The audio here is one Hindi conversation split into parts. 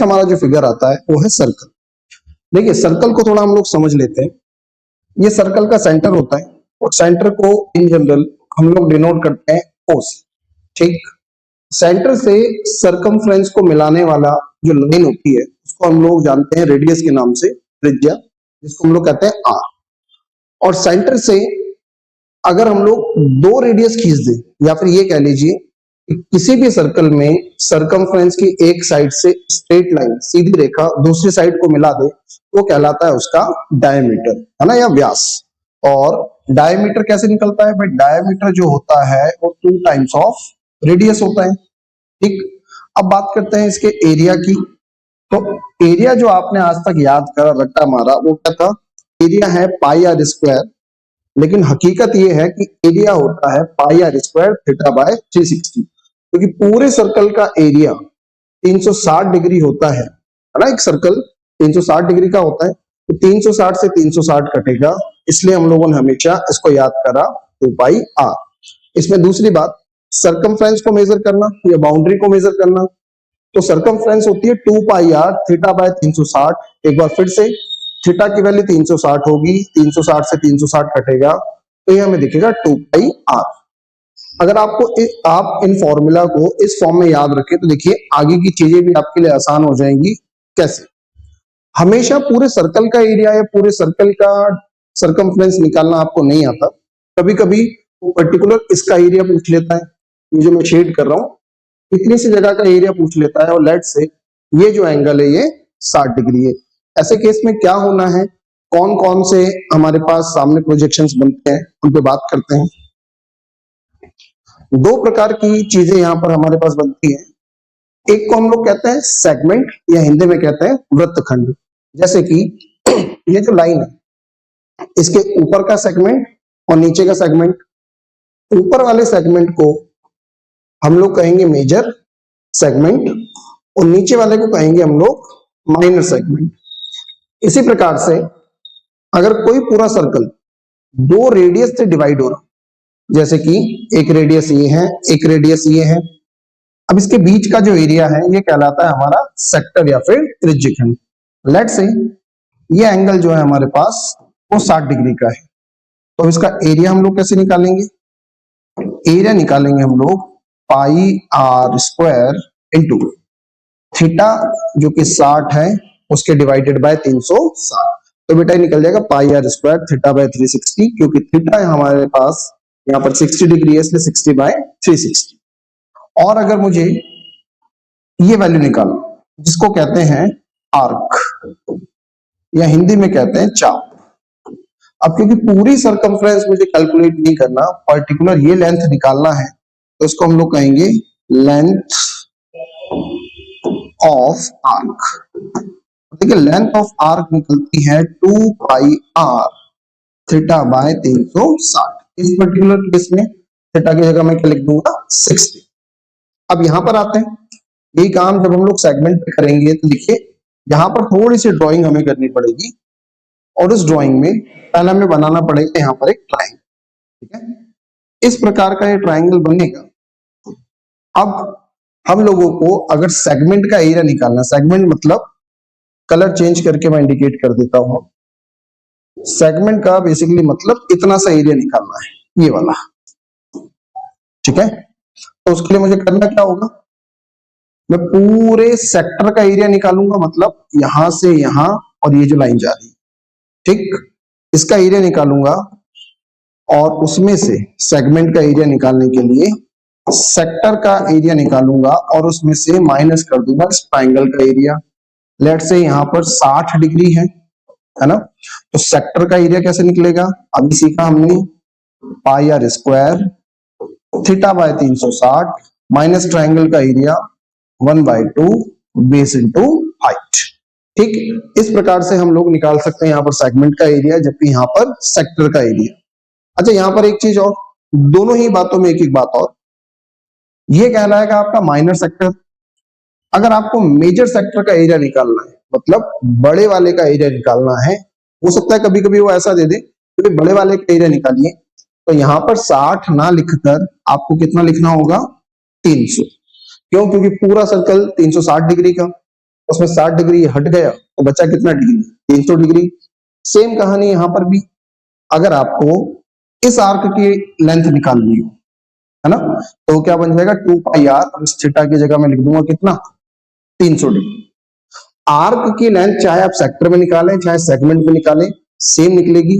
हमारा जो फिगर आता है वो है सर्कल। देखिए सर्कल को थोड़ा हम लोग समझ लेते हैं। ये सर्कल का सेंटर होता है और सेंटर को इन जनरल हम लोग डिनोट करते हैं ओ से। ठीक, सेंटर से सरकमफ्रेंस को मिलाने वाला जो लाइन होती है उसको हम लोग जानते हैं रेडियस के नाम से, त्रिज्या, जिसको हम लोग कहते हैं आर। और सेंटर से अगर हम लोग दो रेडियस खींच दें या फिर ये कह लीजिए कि किसी भी सर्कल में सरकमफ्रेंस की एक साइड से स्ट्रेट लाइन सीधी रेखा दूसरी साइड को मिला दे तो कहलाता है उसका डायमीटर, है ना, या व्यास। और डायमीटर कैसे निकलता है भाई? डायमीटर जो होता है वो 2 टाइम्स ऑफ रेडियस होता है। ठीक, अब बात करते हैं इसके एरिया की। तो एरिया जो आपने आज तक याद करा, रट्टा मारा, वो क्या था? एरिया है पाई आर स्क्वायर, लेकिन हकीकत ये है कि एरिया होता है पाई आर स्क्वायर थीटा बाय 360, क्योंकि पूरे सर्कल का एरिया 360 डिग्री होता है ना। एक सर्कल 360 डिग्री का होता है, तो 360 से 360 कटेगा, इसलिए हम लोगों ने हमेशा इसको याद करा 2 पाई आर। इसमें दूसरी बात, सरकमफ्रेंस को मेजर करना या बाउंड्री को मेजर करना, तो सरकमफ्रेंस होती है 2 पाई आर थीटा बाय 360। एक बार फिर से थीटा की वैल्यू 360 होगी, 360 से 360 कटेगा तो ये हमें दिखेगा 2 पाई आर। अगर आप इन फॉर्मूला को इस फॉर्म में याद रखें तो देखिए आगे की चीजें भी आपके लिए आसान हो जाएंगी। कैसे? हमेशा पूरे सर्कल का एरिया या पूरे सर्कल का सरकमफ्रेंस निकालना आपको नहीं आता। कभी कभी वो पर्टिकुलर इसका एरिया पूछ लेता है, ये जो मैं शेड कर रहा हूं इतनी सी जगह का एरिया पूछ लेता है, और लेट से ये जो एंगल है ये 60 डिग्री है। ऐसे केस में क्या होना है, कौन कौन से हमारे पास सामने प्रोजेक्शंस बनते हैं उन पे बात करते हैं। दो प्रकार की चीजें यहां पर हमारे पास बनती है। एक को हम लोग कहते हैं सेगमेंट या हिंदी में कहते हैं वृत्तखंड। जैसे कि ये जो लाइन है इसके ऊपर का सेगमेंट और नीचे का सेगमेंट, ऊपर वाले सेगमेंट को हम लोग कहेंगे मेजर सेगमेंट और नीचे वाले को कहेंगे हम लोग माइनर सेगमेंट। इसी प्रकार से अगर कोई पूरा सर्कल दो रेडियस से डिवाइड हो रहा, जैसे कि एक रेडियस ये है, एक रेडियस ये है, अब इसके बीच का जो एरिया है ये कहलाता है हमारा सेक्टर या फिर त्रिज्यखंड। लेट से ये एंगल जो है हमारे पास वो 60 डिग्री का है, तो इसका एरिया हम लोग कैसे निकालेंगे? एरिया निकालेंगे हम लोग पाई आर स्क्वायर इंटू थीटा जो कि 60 है उसके डिवाइडेड बाय 360। तो बेटा निकल जाएगा पाई आर स्क्वायर थीटा बाय 360, क्योंकि थीटा हमारे पास यहाँ पर 60 डिग्री है इसलिए 60 बाय 360। और अगर मुझे ये वैल्यू निकालना जिसको कहते हैं आर्क या हिंदी में कहते हैं चाप। अब क्योंकि पूरी सरकमफ्रेंस मुझे कैलकुलेट नहीं करना, पर्टिकुलर ये लेंथ निकालना है, तो इसको हम लोग कहेंगे लेंथ ऑफ आर्क। देखिए लेंथ ऑफ आर्क निकलती है 2 पाई आर थीटा बाय 360। इस पर्टिकुलर केस में थीटा की जगह मैं क्या लिख दूंगा? 60। अब यहां पर आते हैं, यही काम जब हम लोग सेगमेंट पे करेंगे तो देखिए यहां पर थोड़ी सी ड्राइंग हमें करनी पड़ेगी, और उस ड्राइंग में पहले हमें बनाना पड़ेगा यहाँ पर एक ट्राइंगल। ठीक है, इस प्रकार का ये ट्राइंगल बनेगा। अब हम लोगों को अगर सेगमेंट का एरिया निकालना, सेगमेंट मतलब कलर चेंज करके मैं इंडिकेट कर देता हूं, सेगमेंट का बेसिकली मतलब इतना सा एरिया निकालना है, ये वाला। ठीक है, तो उसके लिए मुझे करना क्या होगा? मैं पूरे सेक्टर का एरिया निकालूंगा, मतलब यहां से यहां और ये जो लाइन जा रही है, ठीक, इसका एरिया निकालूंगा और उसमें से सेगमेंट का एरिया निकालने के लिए सेक्टर का एरिया निकालूंगा और उसमें से माइनस कर दूंगा इस ट्राइंगल का एरिया। लेट से यहाँ पर 60 डिग्री है ना, तो सेक्टर का एरिया कैसे निकलेगा? अभी सीखा हमने, pi r square theta by 360 minus triangle का एरिया 1/2 बेस इंटू हाइट। ठीक, इस प्रकार से हम लोग निकाल सकते हैं यहाँ पर सेगमेंट का एरिया, जबकि यहाँ पर सेक्टर का एरिया। अच्छा, यहाँ पर एक चीज और, दोनों ही बातों में एक एक बात और, ये कहलाएगा आपका माइनर सेक्टर। अगर आपको मेजर सेक्टर का एरिया निकालना है, मतलब बड़े वाले का एरिया निकालना है, हो सकता है कभी कभी वो ऐसा दे दे कि बड़े वाले का एरिया निकालिए, तो यहाँ पर 60 ना लिखकर आपको कितना लिखना होगा? 300। क्यों? क्योंकि पूरा सर्कल 360 डिग्री का, उसमें 60 डिग्री हट गया तो बचा कितना डिग्री, 300 डिग्री। सेम कहानी यहां पर भी, अगर आपको इस आर्क की लेंथ निकालनी हो, है ना, तो क्या बन जाएगा 2 पाई आर, और इस थीटा की जगह में लिख दूंगा कितना, 300 डिग्री। आर्क की लेंथ चाहे आप सेक्टर में निकालें चाहे सेगमेंट में निकालें सेम निकलेगी।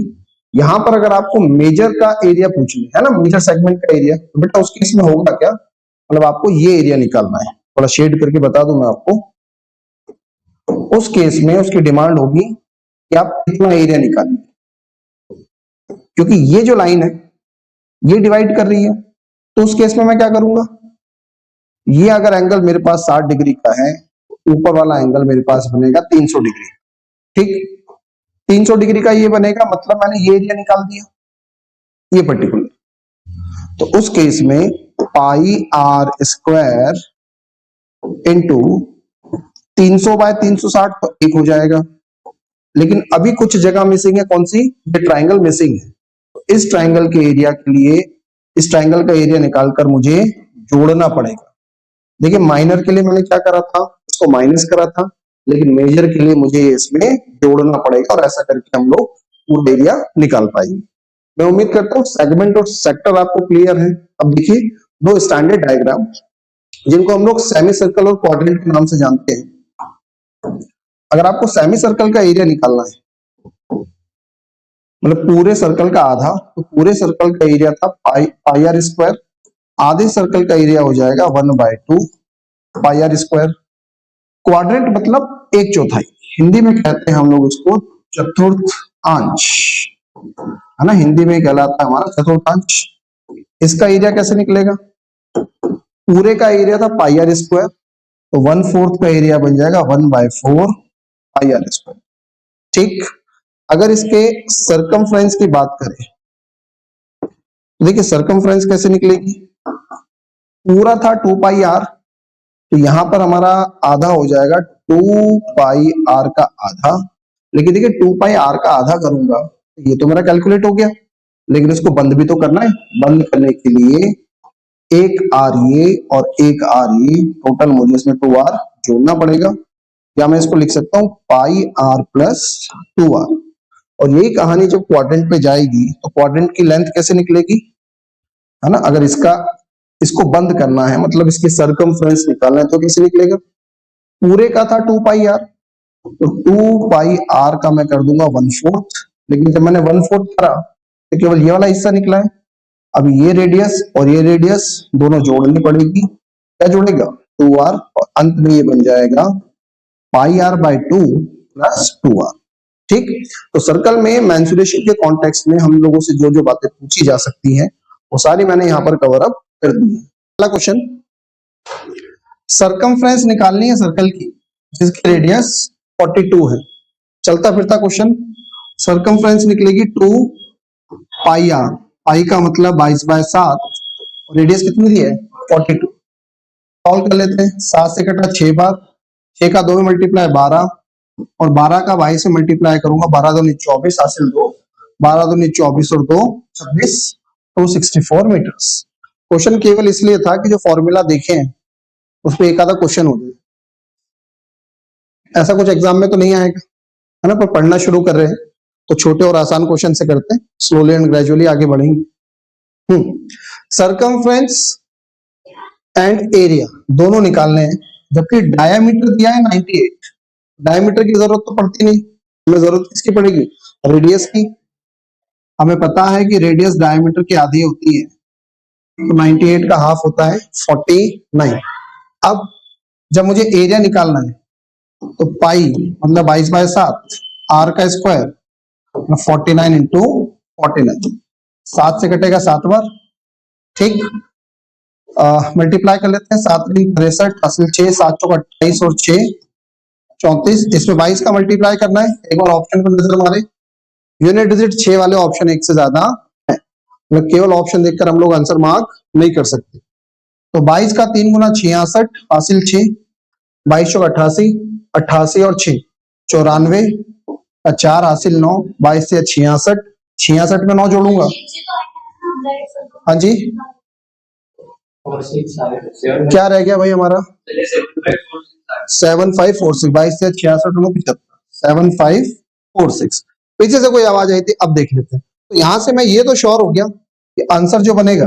यहां पर अगर आपको मेजर का एरिया पूछना है ना, मेजर सेगमेंट का एरिया, तो बेटा उस केस में होगा क्या, मतलब आपको ये एरिया निकालना है, थोड़ा शेड करके बता दूं मैं आपको। उस केस में उसकी डिमांड होगी कि आप कितना एरिया निकालेंगे, क्योंकि ये जो लाइन है ये डिवाइड कर रही है। तो उस केस में मैं क्या करूंगा, ये अगर एंगल मेरे पास 60 डिग्री का है, ऊपर वाला एंगल मेरे पास बनेगा 300 डिग्री, ठीक, 300 डिग्री का ये बनेगा, मतलब मैंने ये एरिया निकाल दिया, ये पर्टिकुलर। तो उस केस में पाई आर स्क्वायर इंटू 300 बाय 360 तो 1 हो जाएगा। लेकिन अभी कुछ जगह मिसिंग है, कौन सी, ये ट्राइंगल मिसिंग है। तो इस ट्राइंगल के एरिया के लिए इस ट्राइंगल का एरिया निकालकर मुझे जोड़ना पड़ेगा। देखिए माइनर के लिए मैंने क्या करा था, इसको माइनस करा था, लेकिन मेजर के लिए मुझे इसमें जोड़ना पड़ेगा, और ऐसा करके हम लोग पूरा एरिया निकाल पाएंगे। मैं उम्मीद करता हूँ सेगमेंट और सेक्टर आपको क्लियर है। अब देखिए दो स्टैंडर्ड डायग्राम जिनको हम लोग सेमी सर्कल और क्वाड्रेंट के नाम से जानते हैं। अगर आपको सेमी सर्कल का एरिया निकालना है, मतलब पूरे सर्कल का आधा, तो पूरे सर्कल का एरिया था पाई आर स्क्वायर, आधे सर्कल का एरिया हो जाएगा 1/2 पाई आर स्क्वायर। क्वाड्रेंट मतलब एक चौथाई, हिंदी में कहते हैं हम लोग इसको चतुर्थांश, है ना, हिंदी में कहलाता है हमारा चतुर्थांश। इसका एरिया कैसे निकलेगा, पूरे का एरिया था पाई आर स्क्वायर, तो 1/4 का एरिया बन जाएगा 1/4 पाई आर स्क्वायर, ठीक। अगर इसके सरकमफ्रेंस की बात करें तो देखिए सरकमफ्रेंस कैसे निकलेगी, पूरा था 2 पाई आर, तो यहां पर हमारा आधा हो जाएगा 2 पाई आर का आधा। लेकिन देखिए 2 पाई आर का आधा करूंगा ये तो मेरा कैलकुलेट हो गया, लेकिन इसको बंद भी तो करना है। बंद करने के लिए एक आर ये और एक आर ये, टोटल मुझे इसमें 2 आर जोड़ना पड़ेगा, या मैं इसको लिख सकता हूं पाई आर प्लस 2 आर। और यही कहानी जब क्वाड्रेंट पे जाएगी तो क्वाड्रेंट की लेंथ कैसे निकलेगी, है ना, अगर इसको बंद करना है, मतलब इसकी सरकमफ्रेंस निकालना है, तो कैसे निकलेगा, पूरे का था 2 पाई आर, तो 2 पाई आर का मैं कर दूंगा 1/4, लेकिन जब मैंने 1/4 करा तो केवल ये वाला हिस्सा निकला है। अब ये रेडियस और ये रेडियस दोनों जोड़नी पड़ेगी, क्या जोड़ेगा 2r, और अंत में ये बन जाएगा पाई आर बाई 2 प्लस 2r, ठीक। तो सर्कल में मेंसुरेशन के कॉन्टेक्स्ट में हम लोगों से जो जो बातें पूछी जा सकती हैं वो सारी मैंने यहाँ पर कवर अप कर दी है। पहला क्वेश्चन, सरकमफ्रेंस निकालनी है सर्कल की जिसकी रेडियस 42 है। चलता फिरता क्वेश्चन, सरकमफ्रेंस निकलेगी 2 पाई आर, पाई का मतलब 22/7, और रेडियस कितनी दी है 42। सॉल्व कर लेते हैं, 7 से कटा 6 बार, 6 का 2 में मल्टीप्लाई 12, और 12 का 22 से मल्टीप्लाई करूंगा, 12 दूनी 24 हासिल 2, 12 दूनी 24 और 2 26, 264 मीटर्स। क्वेश्चन केवल इसलिए था कि जो फॉर्मूला देखे हैं उस पर एक आधा क्वेश्चन हो जाए, ऐसा कुछ एग्जाम में तो नहीं आएगा, है ना, पर पढ़ना शुरू कर रहे हैं तो छोटे और आसान क्वेश्चन से करते हैं, स्लोली एंड ग्रेजुअली आगे बढ़ेंगे। सरकमफ्रेंस एंड एरिया दोनों निकालने हैं, जबकि डायामीटर दिया है 98, डायामीटर की जरूरत तो पड़ती नहीं, हमें जरूरत किसकी पड़ेगी, रेडियस की। हमें पता है कि रेडियस डायमीटर की आधी होती है, तो 98 का हाफ होता है 49। अब जब मुझे एरिया निकालना है तो पाई मतलब 22/7, आर का स्क्वायर 49 इंटू 49, 7 से कटेगा 7 बार, ठीक। मल्टीप्लाई कर लेते हैं, 7 3 63 हासिल 6, 7 चौक 28 और 6 34, इसमें 22 का मल्टीप्लाई करना है। एक बार ऑप्शन पर नजर मारे, यूनिट डिजिट 6 वाले ऑप्शन एक से ज्यादा है, मतलब केवल ऑप्शन देखकर हम लोग आंसर मार्क नहीं कर सकते। तो 22 का 3 गुना 66 हासिल 6, 22 चौक 88, 88 और 6 94 का 4 हासिल 9, 22 से 66, 66 में 9 जोड़ूंगा, हाँ जी क्या रह गया भाई हमारा, 7546, 22 से 66 9 75, 7546। पीछे से कोई आवाज आई थी, अब देख लेते हैं। तो यहां से मैं ये तो श्योर हो गया कि आंसर जो बनेगा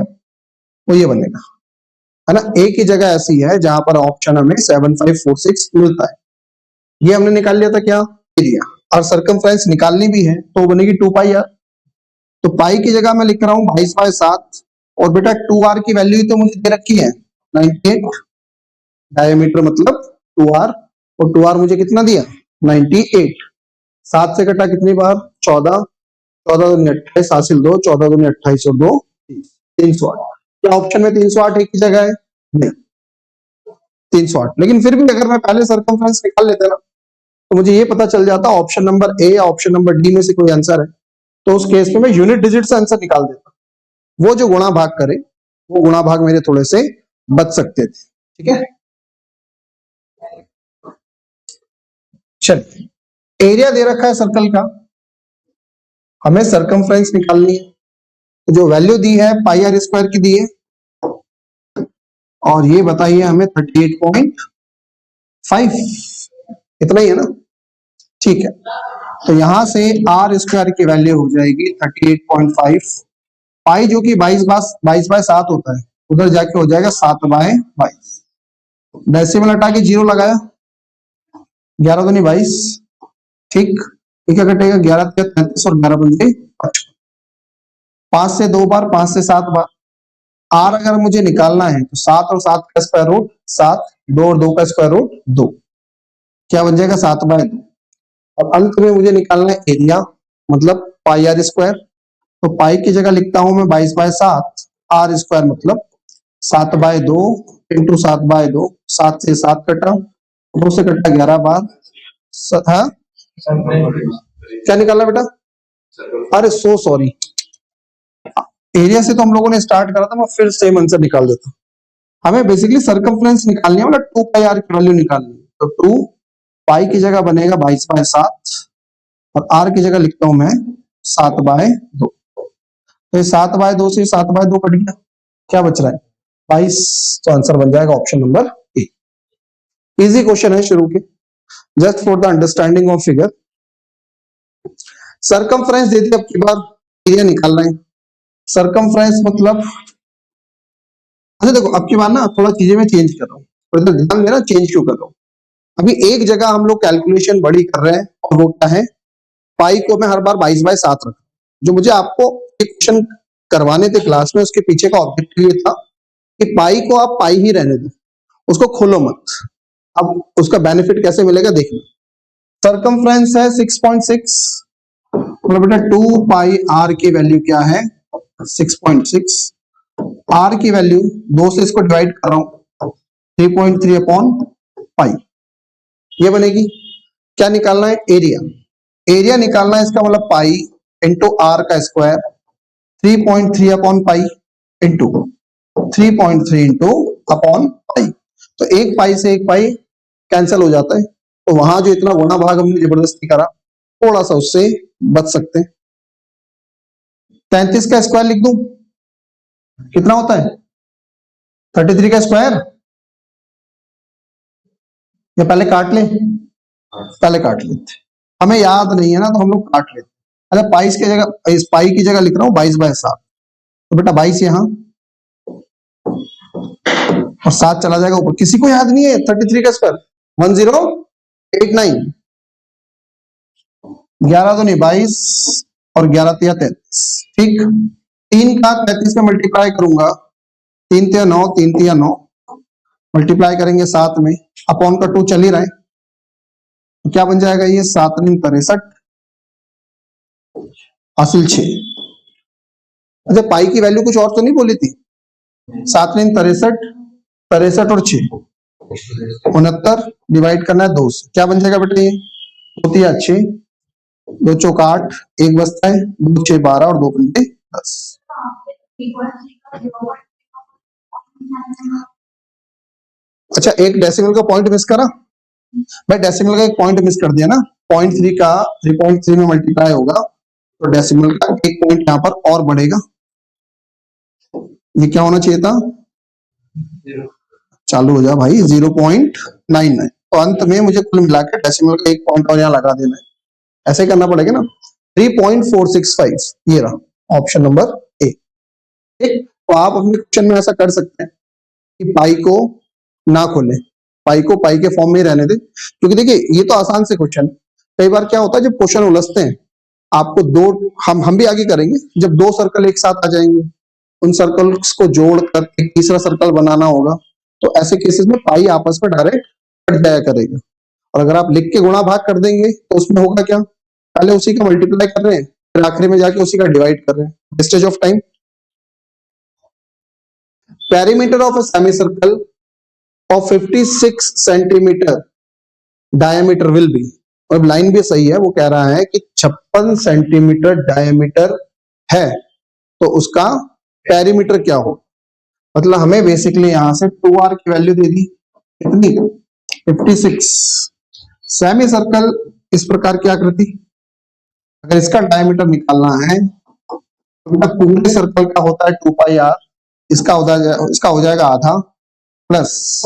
वो ये बनेगा, है ना। एक ही जगह ऐसी है जहां पर ऑप्शन हमें 7546 मिलता है। ये हमने निकाल लिया था क्या, एरिया। और सर्कमफ्रेंस निकालनी भी है तो बनेगी 2 पाई आर। तो पाई की जगह मैं लिख रहा हूं 22/7, और बेटा 2r की वैल्यू तो मुझे दे रखी है 98, डायमीटर मतलब 2r, और 2r मुझे कितना दिया 98। 7 से कटा कितनी बार 14, 14 दूनी 28, हासिल 2, 14 दूनी 28 और 2 308। क्या ऑप्शन में 308 एक ही जगह है, नहीं 308। लेकिन फिर भी अगर मैं पहले सर्कमफ्रेंस निकाल लेता ना तो मुझे ये पता चल जाता ऑप्शन नंबर ए या ऑप्शन नंबर डी में से कोई आंसर है, तो उस केस में मैं यूनिट डिजिट से आंसर निकाल देता। वो जो गुणा भाग करे वो गुणा भाग मेरे थोड़े से बच सकते थे, ठीक है। चलिए, एरिया दे रखा है सर्कल का, हमें सर्कमफ्रेंस निकालनी है। तो जो वैल्यू दी है पाई आर स्क्वायर की दी है, और ये बताइए हमें 38.5, इतना ही है ना, ठीक है। तो यहां से आर स्क्वायर की वैल्यू हो जाएगी 38.5। पाई जो कि 22/7 होता है, उधर जाके हो जाएगा 7/22। डेसिमल हटा के 0 लगाया, 11 दूनी 22, ठीक। क्या कटेगा 11 3 33 और 11 पंजे 55। 5 से 2 बार, 5 से 7 बार। आर अगर मुझे निकालना है तो 7 और 7 का स्क्वायर रूट 7, 2 और 2 का स्क्वायर रूट 2, क्या बन जाएगा 7/2। और अंत में मुझे निकालना है एरिया, मतलब पाई आर स्क्वायर। तो पाई की जगह लिखता हूं मैं 22/7, आर स्क्वायर मतलब 7/2 इंटू 7/2। 7 से 7 कटा, 2 से कटा 11 बार। हाँ क्या निकालना बेटा, अरे सो सॉरी, एरिया से तो हम लोगों ने स्टार्ट करा था, मैं फिर सेम आंसर निकाल देता। हमें बेसिकली सर्कमफ्रेंस निकालनी है, मतलब 2 पाई आर की वैल्यू निकालनी है। तो 2 पाई की जगह बनेगा 22/7, और आर की जगह लिखता हूं मैं 7/2। तो ये 7/2 से 7/2 कट गया, क्या बच रहा है 22। तो आंसर बन जाएगा option number A. Easy question है शुरू के, just for the understanding of figure. Circumference दे दी, अब की बार एरिया निकालना है। सर्कमफ्रेंस मतलब, अच्छा देखो अब की बार ना थोड़ा चीजें मैं चेंज कर रहा हूँ, थोड़ा सा ध्यान देना चेंज क्यों कर रहा हूँ। अभी एक जगह हम लोग कैलकुलेशन बड़ी कर रहे हैं, और वो क्या है, पाई को मैं हर बार 22/7 रखा। जो मुझे आपको एक क्वेश्चन करवाने थे क्लास में, उसके पीछे का ऑब्जेक्टिव ये था कि पाई को आप पाई ही रहने दो, उसको खोलो मत। अब उसका बेनिफिट कैसे मिलेगा देखना। सर्कमफ्रेंस है 6.6, मतलब बेटा 2 पाई आर की वैल्यू क्या है 6.6। आर की वैल्यू 2 से इसको डिवाइड कर रहा हूं 3.3/पाई, ये बनेगी। क्या निकालना है एरिया, एरिया निकालना है इसका मतलब पाई इंटू आर का स्क्वायर 3.3/पाई इंटू 3.3 इंटू अपॉन पाई। तो एक पाई से एक पाई कैंसिल हो जाता है, तो वहां जो इतना गुणा भाग हमने जबरदस्ती करा, थोड़ा सा उससे बच सकते हैं। 33 का स्क्वायर लिख दूं, कितना होता है 33 का स्क्वायर, या पहले काट ले, पहले काट लेते, हमें याद नहीं है ना तो हम लोग काट लेते। अच्छा पाई की जगह, इस पाई की जगह लिख रहा हूं 22/7, तो बेटा 22 यहां और 7 चला जाएगा ऊपर। किसी को याद नहीं है 33 का स्क्वायर 1089, 11 दूनी 22 और 11 तिया 33, ठीक। 3 का 33 में मल्टीप्लाई करूंगा, 3 तिया 9, 3 तिया 9, मल्टीप्लाई करेंगे 7 में, अपॉन का 2 चल ही रहा है, तो क्या बन जाएगा ये 7 9 63 हासिल 6। अच्छा पाई की वैल्यू कुछ और तो नहीं बोली थी, 7 9 63, 63 और 6 69, डिवाइड करना है 2 से, क्या बन जाएगा बेटा ये 2 तिया 6, 2 चौक 8, 1 बचता है, 2 6 12 और 2 पंजे 10। अच्छा एक डेसिमल का पॉइंट मिस करा भाई, डेसिमल का एक पॉइंट मिस कर दिया ना, 0.3 का 3.3 में मल्टीप्लाई होगा, तो डेसिमल का एक पॉइंट यहां पर और बढ़ेगा। ये क्या होना चाहिए था, चालू हो जा भाई 0.99, तो अंत में मुझे कुल मिला के डेसिमल का एक पॉइंट और यहाँ लगा देना है, ऐसे ही करना पड़ेगा ना। 3.465 ये रहा ऑप्शन नंबर ए। ठीक, तो आप अपने क्वेश्चन में ऐसा कर सकते हैं कि पाई को ना खोलें, पाई को पाई के फॉर्म में ही रहने दें, क्योंकि देखिए ये तो आसान से क्वेश्चन, कई बार क्या होता है जब क्वेश्चन उलझते हैं, आपको दो, हम भी आगे करेंगे, जब दो सर्कल एक साथ आ जाएंगे, उन सर्कल्स को जोड़ कर एक तीसरा सर्कल बनाना होगा, तो ऐसे केसेस में पाई आपस में डायरेक्ट कट जाया करेगा। और अगर आप लिख के गुणा भाग कर देंगे तो उसमें होगा क्या, पहले उसी का मल्टीप्लाई कर रहे हैं, फिर आखिरी में जाके उसी का डिवाइड कर रहे हैं, wastage of time. Perimeter of a semi circle of 56 centimetre diameter will be, और लाइन भी सही है, वो कह रहा है कि 56 सेंटीमीटर डायमीटर है तो उसका पेरीमीटर क्या हो, मतलब हमें बेसिकली यहां से 2r की वैल्यू दे दी कितनी, 56। सेमी सर्कल इस प्रकार की आकृति, अगर इसका डायमीटर निकालना है तो बेटा पूरे सर्कल का होता है 2 पाई r, इसका हो जाएगा आधा, प्लस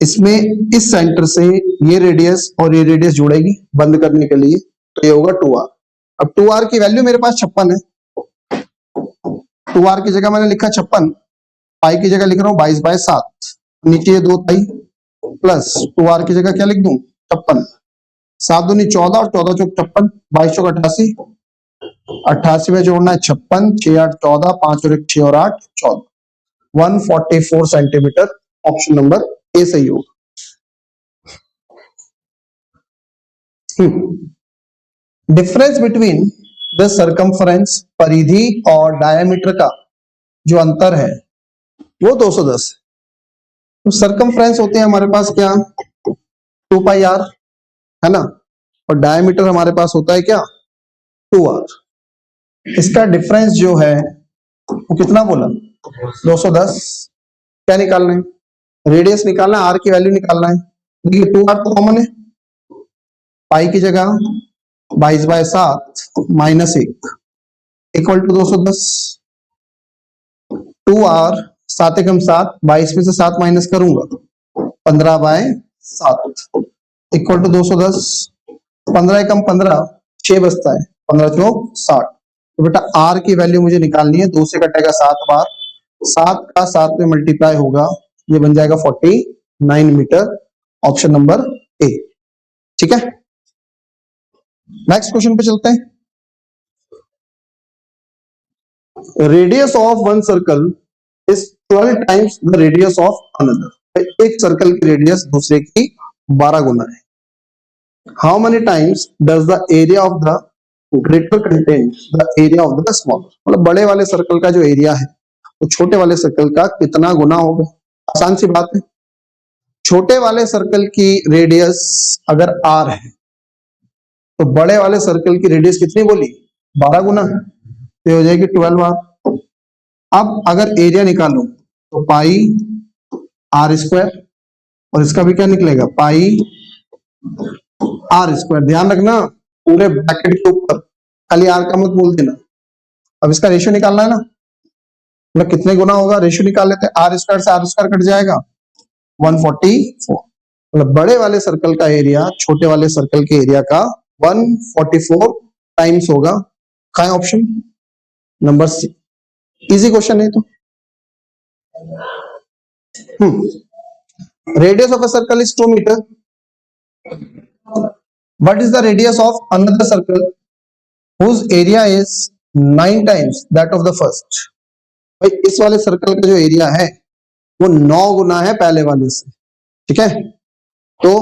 इसमें इस सेंटर से ये रेडियस और ये रेडियस जुड़ेगी बंद करने के लिए, तो ये होगा 2r। अब 2r की वैल्यू मेरे पास 56 है, 2r की जगह मैंने लिखा 56, पाई की जगह लिख रहा हूं 22/7, नीचे ये 2 पाई, प्लस 2r की जगह क्या लिख दूं 56, 7 दूनी 14 और 14 चौक 56, 22 चौक 88, 88 में जोड़ना है 56, 6 8 14, 5 और 1 6 और 8 14, 144 सेंटीमीटर, ऑप्शन नंबर ए सही होगा। डिफरेंस बिटवीन द सर्कमफ्रेंस, परिधि और डायमीटर का जो अंतर है वो 210 है। तो सर्कमफ्रेंस होते हैं हमारे पास क्या 2 पाई r है ना, और डायमीटर हमारे पास होता है क्या 2r। इसका डिफरेंस जो है वो कितना बोला 210। क्या निकालना है, रेडियस निकालना है, r की वैल्यू निकालना है। देखिए 2r तो कॉमन है, पाई की जगह 22/7 माइनस 1 इक्वल टू 210। 2r 7 एकम 7, 22 में से 7 माइनस करूंगा 15/7 इक्वल टू 210। 15 एकम 15, 6 बचता है, 15 चौक 60। तो बेटा r की वैल्यू मुझे निकालनी है, 2 से कटेगा 7 बार, 7 का 7 में मल्टीप्लाई होगा, ये बन जाएगा 49 मीटर, ऑप्शन नंबर ए। ठीक है, नेक्स्ट क्वेश्चन पे चलते हैं। Radius of one circle is 12 times the radius of another, एक सर्कल की रेडियस दूसरे की 12 गुना है। How many times does the area of the greater contain the area of the smaller, मतलब बड़े वाले सर्कल का जो एरिया है वो छोटे वाले सर्कल का कितना गुना होगा। आसान सी बात है, छोटे वाले सर्कल की रेडियस अगर r है तो बड़े वाले सर्कल की रेडियस कितनी बोली 12 गुना, तो हो जाएगी 12r। अब अगर एरिया निकालूं तो पाई r स्क्वायर, और इसका भी क्या निकलेगा पाई r स्क्वायर। ध्यान रखना पूरे ब्रैकेट के ऊपर, खाली r का मत बोल देना। अब इसका रेशियो निकालना है ना, मतलब कितने गुना होगा, रेशियो निकाल लेते हैं, r स्क्वायर से r स्क्वायर कट जाएगा 144, मतलब बड़े वाले सर्कल का एरिया छोटे वाले सर्कल के एरिया का 144 टाइम्स होगा। क्या है option number C, easy question है तो। Radius of a circle is 2 metre, what is the radius of another circle whose area is 9 times that of the first। भाई इस वाले सर्कल का जो एरिया है वो 9 गुना है पहले वाले से, ठीक है। तो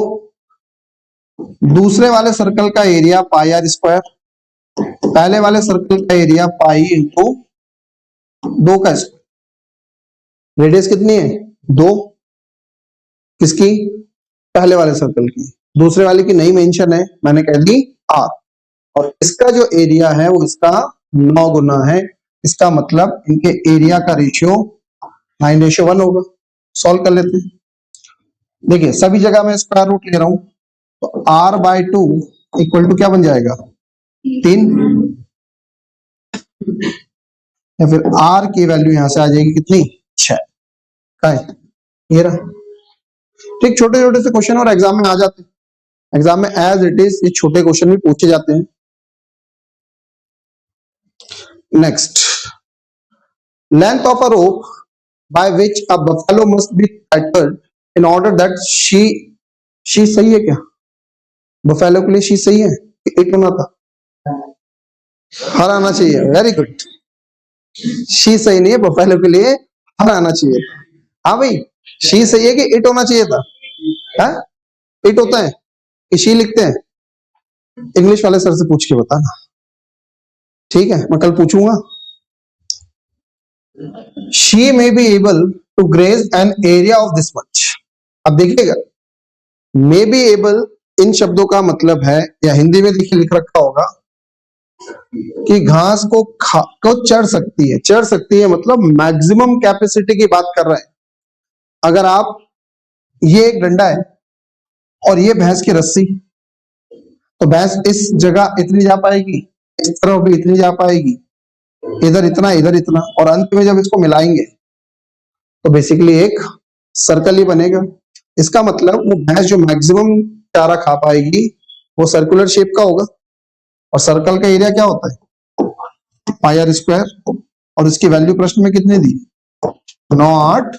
दूसरे वाले सर्कल का एरिया पाई आर स्क्वायर, पहले वाले सर्कल का एरिया पाई इंटू 2 का स्क्वायर। रेडियस कितनी है 2, किसकी पहले वाले सर्कल की, दूसरे वाले की नहीं मेंशन है, मैंने कह दी आर, और इसका जो एरिया है वो इसका 9 गुना है। इसका मतलब इनके एरिया का रेशियो 9:1 होगा। सॉल्व कर लेते हैं, देखिए सभी जगह मैं स्क्वायर रूट ले रहा हूं, तो r/2 इक्वल टू क्या बन जाएगा 3, या फिर r की वैल्यू यहां से आ जाएगी कितनी 6, क्या है ये रहा। ठीक, छोटे छोटे से क्वेश्चन और एग्जाम में आ जाते हैं, एग्जाम में एज इट इज ये छोटे क्वेश्चन भी पूछे जाते हैं। Next, length of a rope by which a buffalo must be tethered in order that she सही है क्या? बफेलो के लिए शी सही है? एक होना था, हर आना चाहिए, वेरी गुड। शी सही नहीं है, बफेलो के लिए हर आना चाहिए। हाँ भाई, शी सही है कि इट होना चाहिए था? हाँ, इट होता है कि शी लिखते हैं? इंग्लिश वाले सर से पूछ के बताना, ठीक है, मैं कल पूछूंगा। She may be able to graze an area of this much. अब देखिएगा, मे बी एबल इन शब्दों का मतलब है, या हिंदी में देखिए लिख रखा होगा कि घास को चढ़ सकती है। चढ़ सकती है मतलब मैक्सिमम कैपेसिटी की बात कर रहे हैं। अगर आप, ये एक डंडा है और ये भैंस की रस्सी, तो भैंस इस जगह इतनी जा पाएगी, इस तरफ भी इतनी जा पाएगी, इधर इतना, और अंत में जब इसको मिलाएंगे तो बेसिकली एक सर्कल ही बनेगा। इसका मतलब वो भैंस जो मैक्सिमम चारा खा पाएगी वो सर्कुलर शेप का होगा। और सर्कल का एरिया क्या होता है? पाई आर स्क्वायर। और इसकी वैल्यू प्रश्न में कितनी दी? 9, 8,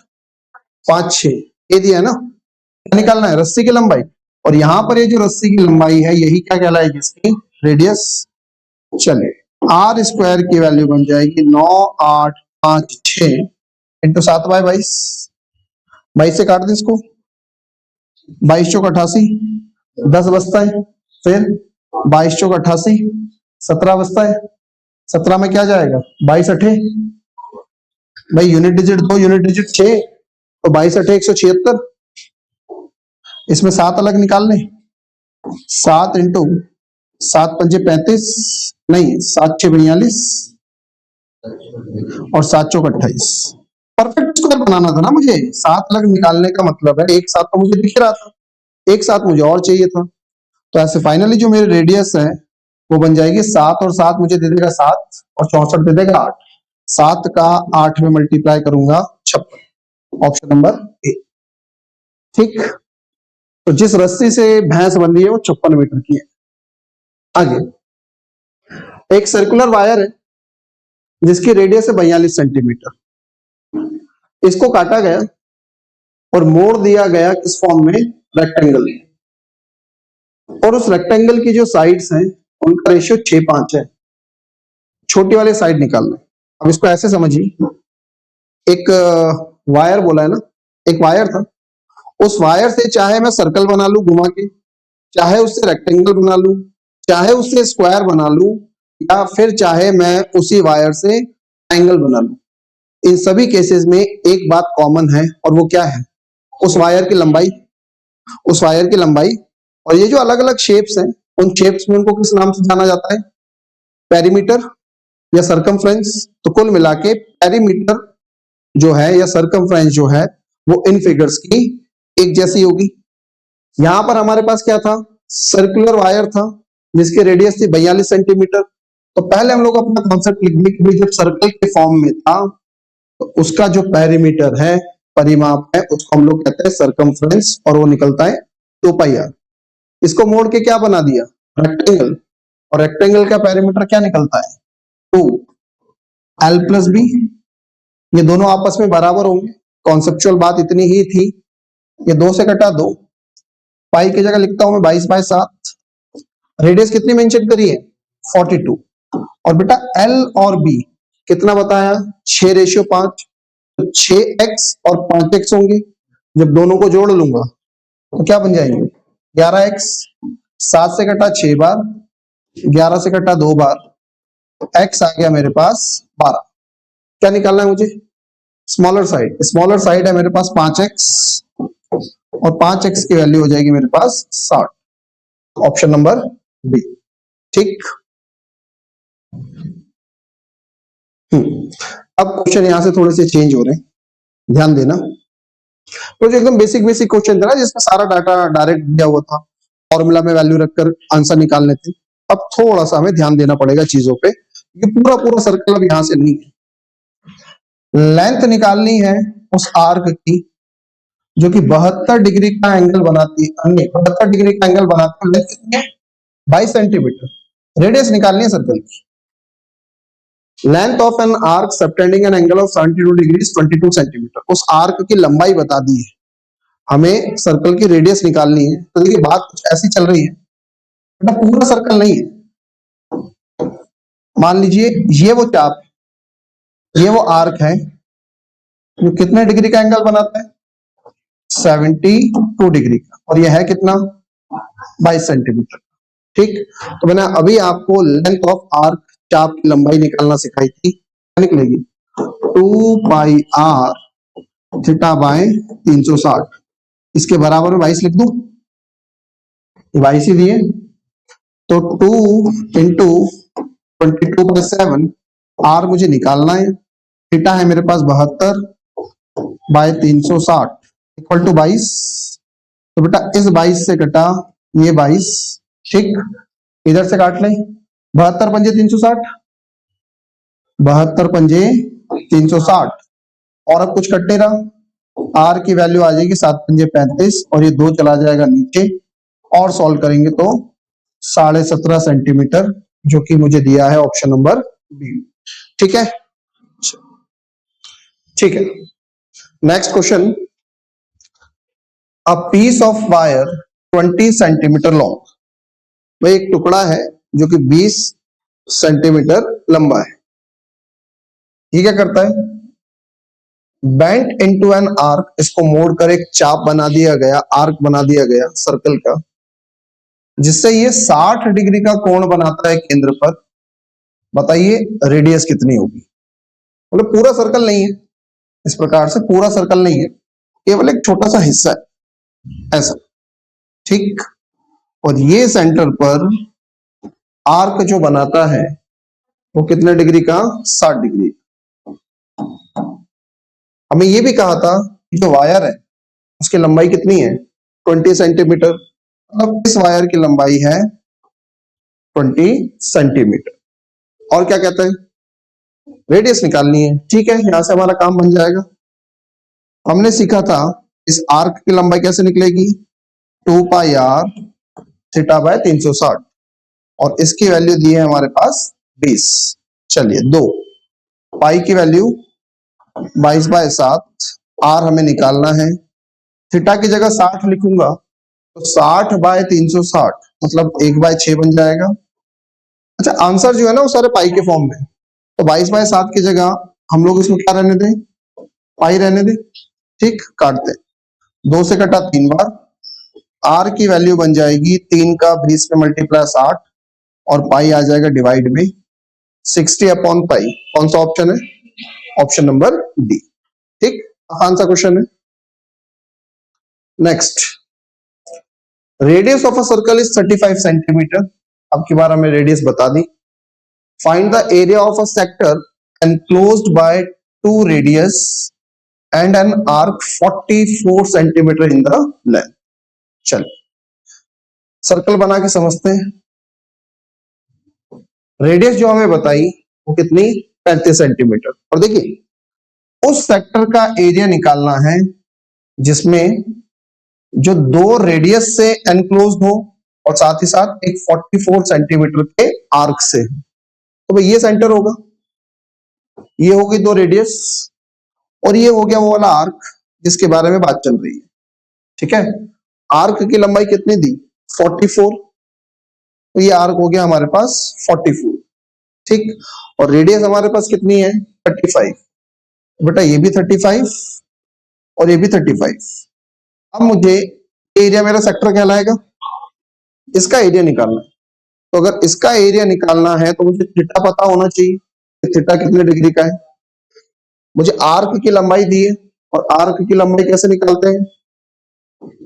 5, 6 ये दिया है ना। क्या निकालना है? रस्सी की लंबाई। और यहां पर ये जो रस्सी की लंबाई है यही क्या कहलाएगी? इसकी रेडियस। चलिए, आर स्क्वायर की वैल्यू बन जाएगी 9, 8, 5, 6 इंटू 7/22। 22 से काट दे इसको, 22 चौक 88, 10 बचता है। फिर 22 चौक 88, 17 बचता है। 17 में क्या जाएगा? 22 अठे, भाई यूनिट डिजिट 2, यूनिट डिजिट 6, तो 22 अठे 176। इसमें 7 अलग निकाल लें, 7 इंटू 7 पंजे 35, नहीं 7 6 42 और 7 चौक 28। परफेक्ट स्क्वायर बनाना था ना मुझे, 7 अलग निकालने का मतलब है एक साथ तो मुझे दिख रहा था, एक साथ मुझे और चाहिए था। तो ऐसे फाइनली जो मेरी रेडियस है वो बन जाएगी 7 और 7 मुझे दे देगा 7 और 64 दे देगा 8। 7 का 8 में मल्टीप्लाई करूंगा 56, ऑप्शन नंबर ए। ठीक, तो जिस रस्सी से भैंस बन रही है वो 56 मीटर की है। आगे, एक सर्कुलर वायर है जिसकी रेडियस है 42 सेंटीमीटर। इसको काटा गया और मोड़ दिया गया किस फॉर्म में? रेक्टेंगल। और उस रेक्टेंगल की जो साइड्स हैं उनका रेशियो 6:5 है। छोटी वाली साइड निकालना। अब इसको ऐसे समझिए, एक वायर बोला है ना, एक वायर था, उस वायर से चाहे मैं सर्कल बना लूं घुमा के, चाहे उससे रेक्टेंगल बना लूं, चाहे उससे स्क्वायर बना लूं, या फिर चाहे मैं उसी वायर से एंगल बना लूं, इन सभी केसेस में एक बात कॉमन है, और वो क्या है? उस वायर की लंबाई, उस वायर की लंबाई। और ये जो अलग अलग शेप्स हैं उन शेप्स में उनको किस नाम से जाना जाता है? पेरीमीटर या सरकमफ्रेंस। तो कुल मिला के पेरीमीटर जो है या सरकमफ्रेंस जो है वो इन फिगर्स की एक जैसी होगी। यहां पर हमारे पास क्या था? सर्कुलर वायर था जिसकी रेडियस थी 42 सेंटीमीटर। तो पहले हम लोग अपना कॉन्सेप्ट लिख दें कि जब सर्कल के फॉर्म में था तो उसका जो पेरीमीटर है, परिमाप है, उसको हम लोग कहते हैं सरकमफ्रेंस, और वो निकलता है 2πr। इसको मोड़ के क्या बना दिया? रेक्टेंगल। और रेक्टेंगल का पेरीमीटर क्या निकलता है? 2l plus B. ये दोनों आपस में बराबर होंगे। कॉन्सेप्चुअल बात इतनी ही थी, ये 2 से कटा 2, पाई की जगह लिखता हूं मैं 22/7। रेडियस कितनी मेंशन करी है? 42। और बेटा एल और बी कितना बताया? 6:5। तो 6x और 5x होंगे। जब दोनों को जोड़ लूंगा तो क्या बन जाएंगे? 11x। 7 से कटा 6 बार, 11 से कटा 2 बार, तो x आ गया मेरे पास 12। क्या निकालना है मुझे? Smaller side. स्मॉलर साइड है मेरे पास 5x, और 5x की वैल्यू हो जाएगी मेरे पास 60, ऑप्शन नंबर बी। ठीक, अब क्वेश्चन यहां से थोड़े से चेंज हो रहे हैं, ध्यान देना। तो जो एकदम बेसिक बेसिक क्वेश्चन था ना जिसमें सारा डाटा डायरेक्ट दिया हुआ था, फॉर्मूला में वैल्यू रखकर आंसर निकालने थे, अब थोड़ा सा हमें ध्यान देना पड़ेगा चीजों पे। ये पूरा पूरा सर्कल अब यहां से नहीं है। लेंथ निकालनी है उस आर्क की जो कि 72 डिग्री का एंगल बनाती है, 72 डिग्री का एंगल बनाती है, लेंथ कितनी है 22 सेंटीमीटर। रेडियस निकालनी है सर्कल की। Length of an arc subtending an angle of 72 degree 22 centimetre. उस आर्क की लंबाई बता दी है, हमें सर्कल की रेडियस निकालनी है। तो देखिए बात कुछ ऐसी चल रही है, बेटा पूरा सर्कल नहीं है। मान लीजिए ये वो चाप, ये वो आर्क है जो कितने डिग्री का एंगल बनाता है 72 डिग्री का, और यह है कितना 22 सेंटीमीटर। ठीक, तो मैंने अभी आपको लेंथ ऑफ आर्क चाप की लंबाई निकालना सिखाई थी। क्या निकलेगी 2 पाई आर थीटा बाय 360, इसके बराबर में 22 लिख दूं, 22 ही दिए, तो 2 इंटू 22/7 आर मुझे निकालना है। थीटा है मेरे पास 72 बाय 360 इक्वल टू 22। तो बेटा इस 22 से कटा ये 22, ठीक, इधर से काट लें 72 पंजे 360, 72 पंजे 360, और अब कुछ कट नहीं रहा। आर की वैल्यू आ जाएगी 7 पंजे 35, और ये 2 चला जाएगा नीचे, और सॉल्व करेंगे तो 17.5 सेंटीमीटर, जो कि मुझे दिया है ऑप्शन नंबर बी। ठीक है, ठीक है। Next question, a piece of wire 20 centimetre long, वह एक टुकड़ा है जो कि 20 सेंटीमीटर लंबा है। ये क्या करता है, बेंट इनटू एन आर्क, इसको मोड़कर एक चाप बना दिया गया, आर्क बना दिया गया सर्कल का, जिससे ये 60 डिग्री का कोण बनाता है केंद्र पर। बताइए रेडियस कितनी होगी। मतलब पूरा सर्कल नहीं है, इस प्रकार से पूरा सर्कल नहीं है, केवल एक छोटा सा हिस्सा है ऐसा, ठीक। और ये सेंटर पर आर्क जो बनाता है वो कितने डिग्री का 60 डिग्री। हमें ये भी कहा था कि जो वायर है उसकी लंबाई कितनी है 20 सेंटीमीटर, मतलब इस वायर की लंबाई है 20 सेंटीमीटर। और क्या कहते हैं, रेडियस निकालनी है। ठीक है, यहां से हमारा काम बन जाएगा। हमने सीखा था इस आर्क की लंबाई कैसे निकलेगी 2 पाई आर थीटा बाय 360, और इसकी वैल्यू दी है हमारे पास 20। चलिए 2 पाई की वैल्यू 22/7, आर हमें निकालना है। थीटा की जगह 60 लिखूंगा तो 60 बाय 360 मतलब 1/6 बन जाएगा। अच्छा, आंसर जो है ना वो सारे पाई के फॉर्म में, तो 22/7 की जगह हम लोग इसमें क्या रहने दें, पाई रहने दें। ठीक, काटते 2 से कटा 3 बार, आर की वैल्यू बन जाएगी 3 का 20 में मल्टीप्लाई 60, और पाई आ जाएगा डिवाइड में 60 अपॉन पाई। कौन सा ऑप्शन है, ऑप्शन नंबर डी। ठीक, आसान सा क्वेश्चन है। Next, radius of a circle is 35 centimetre. अब की बार हमें रेडियस बता दी। Find the area of a sector enclosed by 2 radius and an arc 44 centimetre in the length. चलिए सर्कल बना के समझते हैं। रेडियस जो हमें बताई वो कितनी 35 सेंटीमीटर, और देखिए उस सेक्टर का एरिया निकालना है जिसमें जो 2 रेडियस से एनक्लोज हो और साथ ही साथ एक 44 सेंटीमीटर के आर्क से। तो भाई ये सेंटर होगा, ये होगी 2 रेडियस, और ये हो गया वो वाला आर्क जिसके बारे में बात चल रही है। ठीक है, आर्क की लंबाई कितनी दी 44, तो ये आर्क हो गया हमारे पास 44। ठीक, और रेडियस हमारे पास कितनी है 35, बेटा ये भी 35 और ये भी 35। अब मुझे एरिया मेरा सेक्टर कहलाएगा, इसका एरिया निकालना है। तो अगर इसका एरिया निकालना है तो मुझे थीटा पता होना चाहिए कि थीटा कितने डिग्री का है। मुझे आर्क की लंबाई दी है, और आर्क की लंबाई कैसे निकालते हैं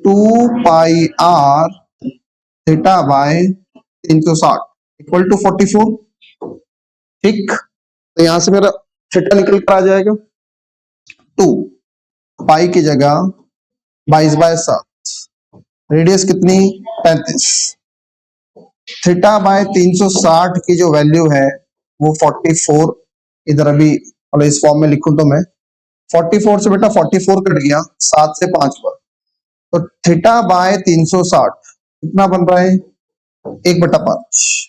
2 pi r theta by 360 equal to 44। ठीक, तो यहां से मेरा थीटा निकल कर आ जाएगा 2 पाई की जगह 22/7, रेडियस कितनी 35, थीटा बाय 360 की जो वैल्यू है वो 44। इधर अभी इस फॉर्म में लिखूं तो मैं 44 से बेटा 44 कट गया 7 से 5 पर, तो थीटा बाय 360 कितना बन रहा है? 1/5।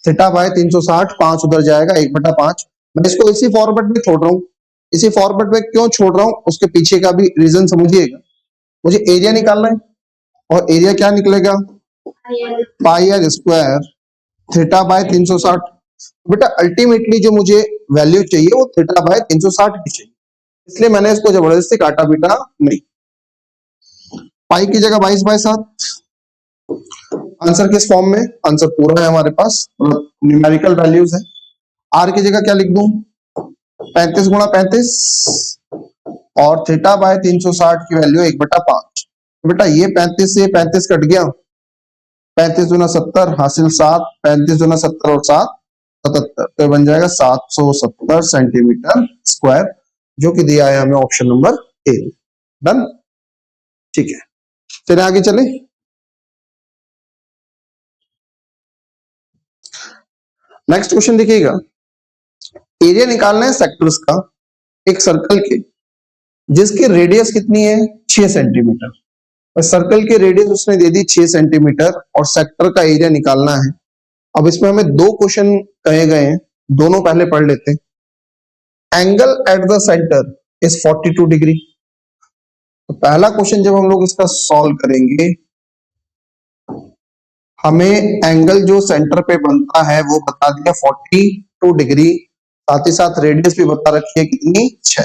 थीटा बाय 360, 5 उधर जाएगा, 1/5। मैं इसको इसी फॉर्मेट में छोड़ रहा हूँ। इसी फॉर्मेट में क्यों छोड़ रहा हूँ उसके पीछे का भी रीजन समझिएगा। मुझे एरिया निकालना है और एरिया क्या निकलेगा? पाई आर स्क्वायर थीटा बाय 360। बेटा अल्टीमेटली जो मुझे वैल्यू चाहिए वो थीटा बाय 360 की चाहिए, इसलिए मैंने इसको जबरदस्ती काटा बेटा नहीं। पाई की जगह 22/7। आंसर किस फॉर्म में? आंसर पूरा है हमारे पास, मतलब न्यूमेरिकल वैल्यूज है। आर की जगह क्या लिख दूं? 35 गुणा 35 और थीटा बाय 360 की वैल्यू 1/5। बेटा ये 35 से 35 कट गया, 35 दूना 70 हासिल 7, 35 दूना 70 और 7 77, तो बन जाएगा 770 सेंटीमीटर स्क्वायर, जो कि दिया है हमें ऑप्शन नंबर ए। डन, ठीक है, चलिए आगे चले। नेक्स्ट क्वेश्चन देखिएगा, एरिया निकालना है सेक्टर्स का एक सर्कल के जिसकी रेडियस कितनी है? 6 सेंटीमीटर। और सर्कल की रेडियस उसने दे दी 6 सेंटीमीटर और सेक्टर का एरिया निकालना है। अब इसमें हमें दो क्वेश्चन कहे गए हैं, दोनों पहले पढ़ लेते हैं। Angle at the centre is 42 degree. तो पहला क्वेश्चन जब हम लोग इसका सॉल्व करेंगे, हमें एंगल जो सेंटर पे बनता है वो बता दिया 42 डिग्री, साथ ही साथ रेडियस भी बता रखी है कितनी? 6।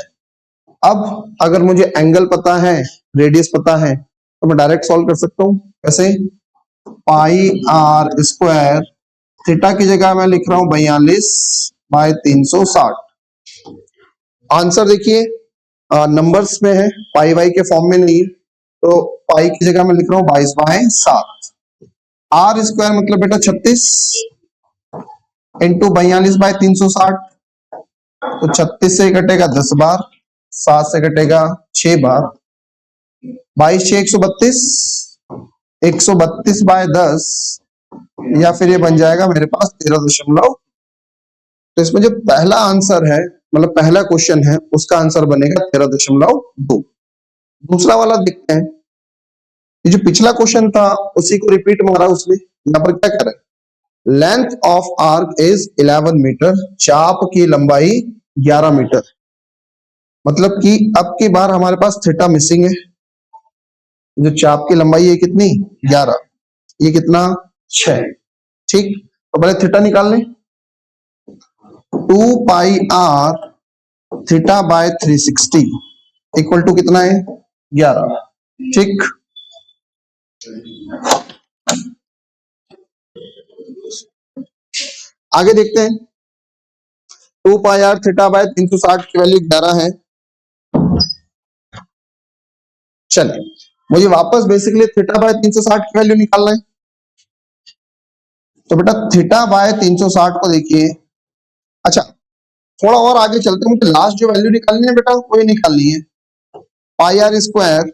अब अगर मुझे एंगल पता है, रेडियस पता है, तो मैं डायरेक्ट सॉल्व कर सकता हूं। कैसे? पाई आर स्क्वायर, थीटा की जगह मैं लिख रहा हूं 42/360। आंसर देखिए नंबर्स में है, पाई वाई के फॉर्म में नहीं है, तो पाई की जगह मैं लिख रहा हूं 22/7। आर स्क्वायर मतलब बेटा 36 इंटू 42/360, तो 36 से कटेगा 10 बार, 7 से कटेगा 6 बार, 22 6 132, 132/10, या फिर ये बन जाएगा मेरे पास 13 तो इसमें जो पहला आंसर है, मतलब पहला क्वेश्चन है, उसका आंसर बनेगा 13.2। दूसरा वाला देखते हैं, ये जो पिछला क्वेश्चन था उसी को रिपीट मारा उसने। यहाँ पर क्या कर रहा है? Length of arc is 11 metre, चाप की लंबाई 11 मीटर। मतलब कि अब की बार हमारे पास थीटा मिसिंग है, जो चाप की लंबाई है कितनी? 11, ये कितना? 6। ठीक, तो पहले थीटा निकाल लें। 2 pi r theta by 360 equal to कितना है? 11। ठीक, आगे देखते हैं। 2 पाई आर थीटा बाय 360 की वैल्यू 11 है। चलिए, मुझे वापस बेसिकली थीटा बाय 360 की वैल्यू निकालना है। तो बेटा थीटा बाय 360 को देखिए, अच्छा थोड़ा और आगे चलते हैं, मुझे लास्ट जो वैल्यू निकालनी है बेटा वही निकालनी है। पाई आर स्क्वायर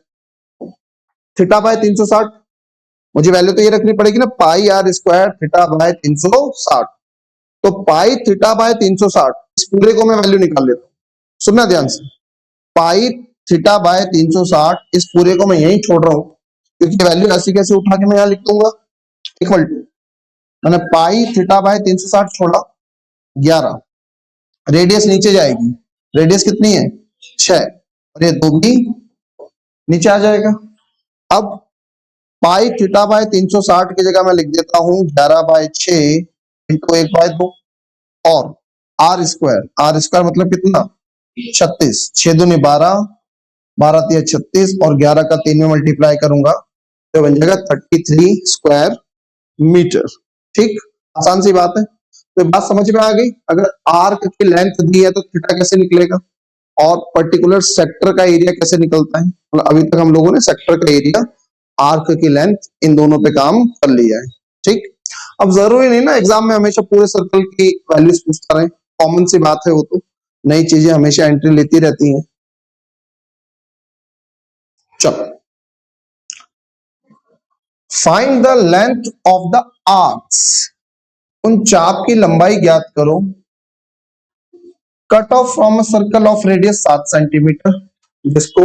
थीटा बाय 360, मुझे वैल्यू तो ये रखनी पड़ेगी ना, पाई आर स्क्वायर थीटा बाय 360। तो पाई थीटा बाय 360 इस पूरे को मैं वैल्यू निकाल लेता हूँ, सुनना ध्यान से। पाई थीटा बाय 360 इस पूरे को मैं यही छोड़ रहा हूं, क्योंकि वैल्यू ऐसी कैसे उठा के मैं यहां लिख दूंगा, इक्वल टू, मैंने पाई थीटा बाय 360 छोड़ा 11, रेडियस नीचे जाएगी, रेडियस कितनी है? 6, और ये 2 भी नीचे आ जाएगा। अब पाई थीटा बाय 360 की जगह मैं लिख देता हूं 11/6 इंटू 1/2, और आर स्क्वायर मतलब कितना? 36, 6 दूनी 12, 12 तिया 36 और 11 का 3 में मल्टीप्लाई करूंगा तो बन जाएगा 33 स्क्वायर मीटर। ठीक, आसान सी बात है। तो बात समझ में आ गई। अगर आर्क की लेंथ दी है तो थीटा कैसे निकलेगा, और पर्टिकुलर सेक्टर का एरिया कैसे निकलता है। मतलब अभी तक हम लोगों ने सेक्टर का एरिया, आर्क की लेंथ, इन दोनों पे काम कर लिया है। ठीक, अब जरूरी नहीं ना एग्जाम में हमेशा पूरे सर्कल की वैल्यूज पूछता रहे, कॉमन सी बात है वो तो, नई चीजें हमेशा एंट्री लेती रहती हैं। चलो, find the length of the arcs, उन चाप की लंबाई ज्ञात करो। Cut off from a circle of radius 7 centimetre, जिसको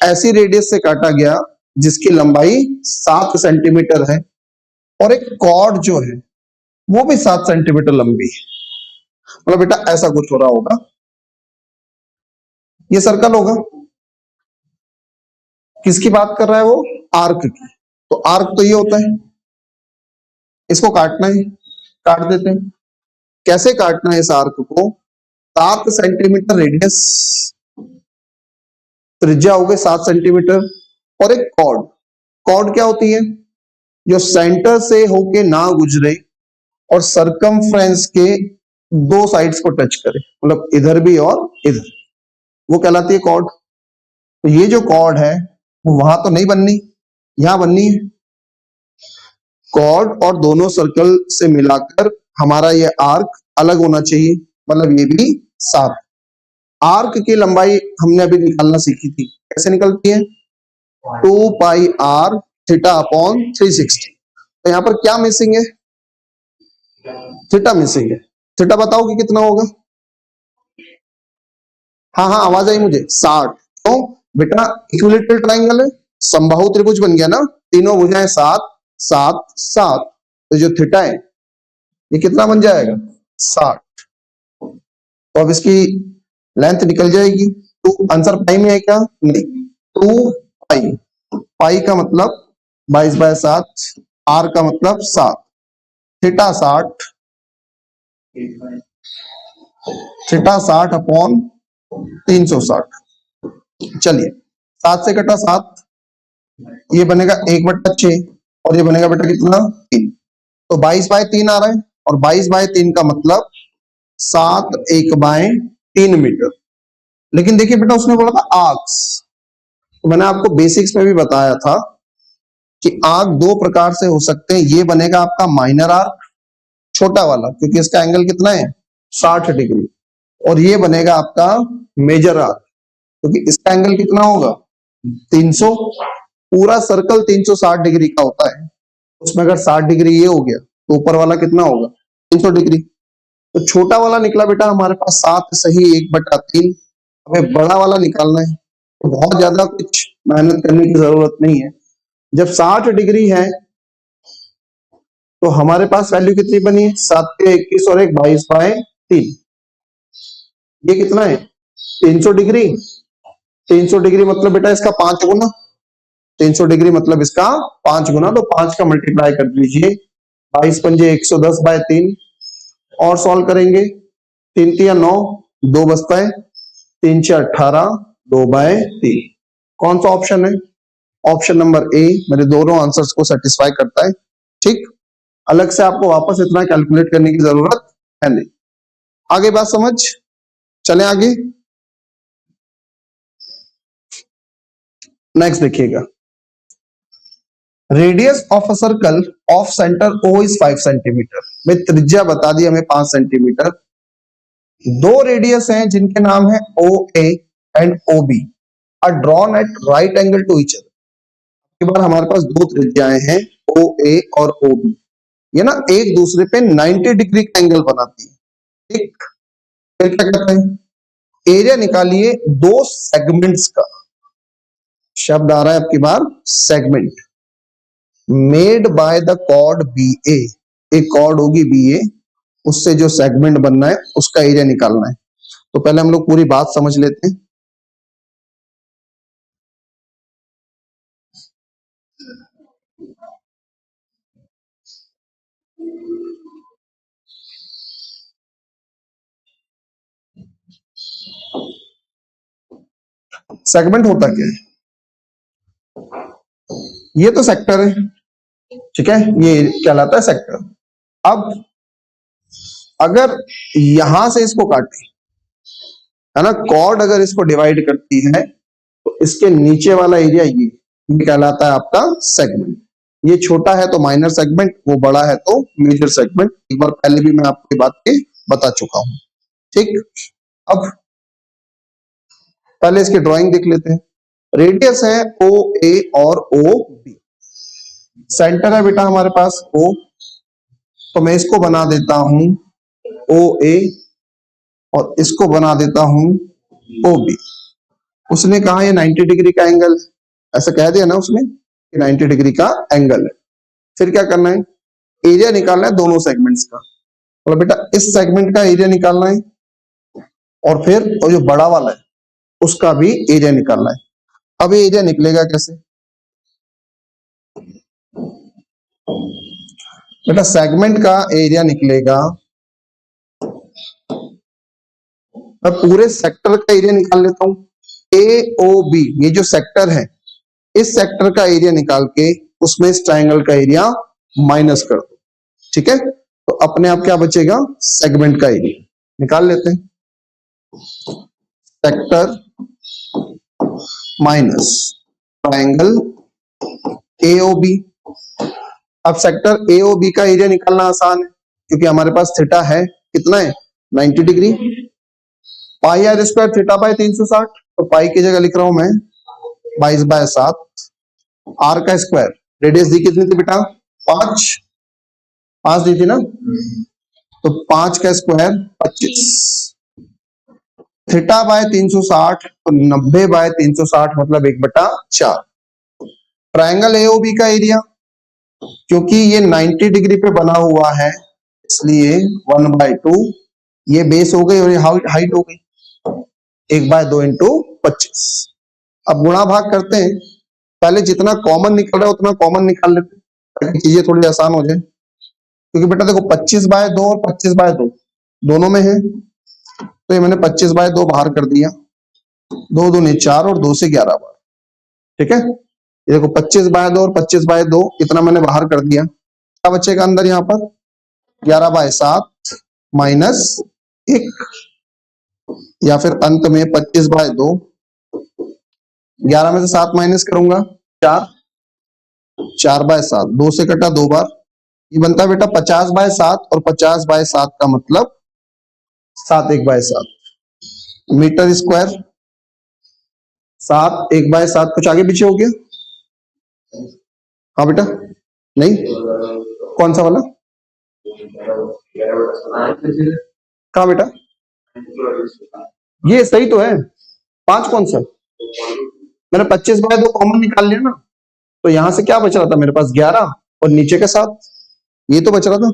ऐसी रेडियस से काटा गया जिसकी लंबाई 7 सेंटीमीटर है और एक कॉर्ड जो है वो भी 7 सेंटीमीटर लंबी है। मतलब बेटा ऐसा कुछ हो रहा होगा, ये सर्कल होगा। किसकी बात कर रहा है वो? आर्क की। तो आर्क तो ये होता है, इसको काटना है, काट देते हैं। कैसे काटना है इस आर्क को? 7 सेंटीमीटर रेडियस, त्रिज्या हो गई 7 सेंटीमीटर, और एक कॉर्ड। कॉर्ड क्या होती है? जो सेंटर से होके ना गुजरे और सरकमफ्रेंस के दो साइड्स को टच करे, मतलब इधर भी और इधर, वो कहलाती है कॉर्ड। तो ये जो कॉर्ड है वो वहां तो नहीं बननी, यहां बननी है। कॉर्ड और दोनों सर्कल से मिलाकर हमारा ये आर्क अलग होना चाहिए, मतलब ये भी 7। आर्क की लंबाई हमने अभी निकालना सीखी थी, कैसे निकलती है? 2 पाई r थीटा अपॉन 360। तो यहाँ पर क्या मिसिंग है? थीटा मिसिंग है। थीटा बताओ कि कितना होगा? हाँ हाँ, आवाज आई मुझे। 60। तो बेटा इक्विलेटरल ट्राइंगल है, समबाहु त्रिभुज बन गया ना, तीनों भुजाएं 7 7 7। तो जो थीटा है ये कितना बन जाएगा? 60। तो अब इसकी लेंथ निकल जाएगी। तो आंसर पाई में है क्या? नहीं, 2 पाई। पाई का मतलब 22/7, आर का मतलब 7, थीटा 60, थीटा 60 अपॉन 360। चलिए 7 से कटा 7, ये बनेगा 1/6, और ये बनेगा बेटा कितना? 3। तो 22/3 आ रहा है, और 22/3 का मतलब 7 1/3 मीटर। लेकिन देखिए बेटा उसने बोला था आर्क्स, तो मैंने आपको बेसिक्स में भी बताया था कि आर्क दो प्रकार से हो सकते हैं। ये बनेगा आपका माइनर आर्क, छोटा वाला, क्योंकि इसका एंगल कितना है? 60 डिग्री। और ये बनेगा आपका मेजर आर्क, क्योंकि इसका एंगल कितना होगा? 300। पूरा सर्कल 360 डिग्री का होता है, उसमें अगर 60 डिग्री ये हो गया तो ऊपर वाला कितना होगा? 300 डिग्री। तो छोटा वाला निकला बेटा हमारे पास 7 सही 1/3। हमें बड़ा वाला निकालना है, तो बहुत ज्यादा कुछ मेहनत करने की जरूरत नहीं है। जब 60 डिग्री है तो हमारे पास वैल्यू कितनी बनी है? 7 के 21 और 1 22/3। ये कितना है? 300 डिग्री। 300 डिग्री मतलब बेटा इसका 5 गुना। 300 डिग्री मतलब इसका 5 गुना, तो 5 का मल्टीप्लाई कर दीजिए। 22 पंजे 110/3। और सॉल्व करेंगे, 3 3 9, 2 बचता है, 3 6 18, 2/3। कौन सा ऑप्शन है? ऑप्शन नंबर ए मेरे दोनों आंसर्स को सेटिस्फाई करता है। ठीक, अलग से आपको वापस इतना कैलकुलेट करने की जरूरत है नहीं। आगे बात समझ, चले आगे। नेक्स्ट देखिएगा, radius of a circle of centre O is 5 centimetre. मैं त्रिज्या बता दी हमें 5 सेंटीमीटर। दो रेडियस हैं जिनके नाम है O A and O B, are drawn at right angle to each other. के बाद हमारे पास दो त्रिज्याएं हैं ओ ए और ओ बी, ये ना एक दूसरे पे 90 डिग्री का एंगल बनाती है। ठीक, फिर क्या कहते हैं? एरिया निकालिए दो सेगमेंट्स का। शब्द आ रहा है आपकी बार segment, made by the chord B A. एक कॉर्ड होगी बी ए, उससे जो सेगमेंट बनना है उसका एरिया निकालना है। तो पहले हम लोग पूरी बात समझ लेते हैं। सेगमेंट होता क्या है? ये तो सेक्टर है, ठीक है, ये कहलाता है सेक्टर। अब अगर यहां से इसको काटे, है ना, कॉर्ड अगर इसको डिवाइड करती है तो इसके नीचे वाला एरिया ये कहलाता है आपका सेगमेंट। ये छोटा है तो माइनर सेगमेंट, वो बड़ा है तो मेजर सेगमेंट। एक बार पहले भी मैं आपको ये बात के बता चुका हूं। ठीक, अब पहले इसकी ड्राइंग देख लेते हैं। रेडियस है ओ ए और ओ बी, सेंटर है बेटा हमारे पास ओ, तो मैं इसको बना देता हूं ओ ए और इसको बना देता हूं ओ बी। उसने कहा ये 90 डिग्री का एंगल, ऐसा कह दिया ना उसने कि 90 डिग्री का एंगल है। फिर क्या करना है, एरिया निकालना है दोनों सेगमेंट्स का। तो बेटा इस सेगमेंट का एरिया निकालना है और फिर वो जो बड़ा वाला है उसका भी एरिया निकालना है। अब ये एरिया निकलेगा कैसे बेटा, सेगमेंट का एरिया निकलेगा, मैं पूरे सेक्टर का एरिया निकाल लेता हूं। ए ओ बी ये जो सेक्टर है, इस सेक्टर का एरिया निकाल के उसमें इस ट्राइंगल का एरिया माइनस कर दो। ठीक है, तो अपने आप क्या बचेगा, सेगमेंट का एरिया निकाल लेते हैं। Sector minus triangle AOB. अब सेक्टर एओबी का एरिया निकालना आसान है क्योंकि हमारे पास थीटा है, कितना है 90 degree. Pi r square theta by 360, तो पाई की जगह लिख रहा हूं मैं 22/7। आर का स्क्वायर, रेडियस दी कितनी थी बेटा 5 दी थी ना, तो 5 का स्क्वायर 25। थीटा बाय 360 तो 90/360 मतलब 1/4। ट्राइंगल एओबी का एरिया, क्योंकि ये 90 डिग्री पे बना हुआ है इसलिए 1/2, ये बेस हो गई और ये हाइट हो गई, 1/2 इंटू 25। अब गुणा भाग करते हैं, पहले जितना कॉमन निकल रहा है उतना कॉमन निकाल लेते हैं ताकि चीजें थोड़ी आसान हो जाए। क्योंकि बेटा देखो 25/2 और 25/2 दोनों में है, तो ये मैंने 25/2 बाहर कर दिया, 2 दूनी 4 और 2 से 11 बार। ठीक है, ये देखो 25/2 और 25/2 इतना मैंने बाहर कर दिया, क्या बचेगा अंदर यहाँ पर 11/7 माइनस 1, या फिर अंत में 25/2, 11 में से 7 माइनस करूंगा 4, 4/7, 2 से कटा 2 बार, ये बनता है बेटा 50/7 और 50/7 का मतलब 7 1/7 मीटर स्क्वायर। 7 1/7 कुछ आगे पीछे हो गया, हाँ बेटा नहीं, कौन सा वाला कहा बेटा, ये सही तो है, 5 कौन सा, मैंने 25/2 कॉमन निकाल लिया ना, तो यहां से क्या बच रहा था मेरे पास 11 और नीचे के 7, ये तो बच रहा था,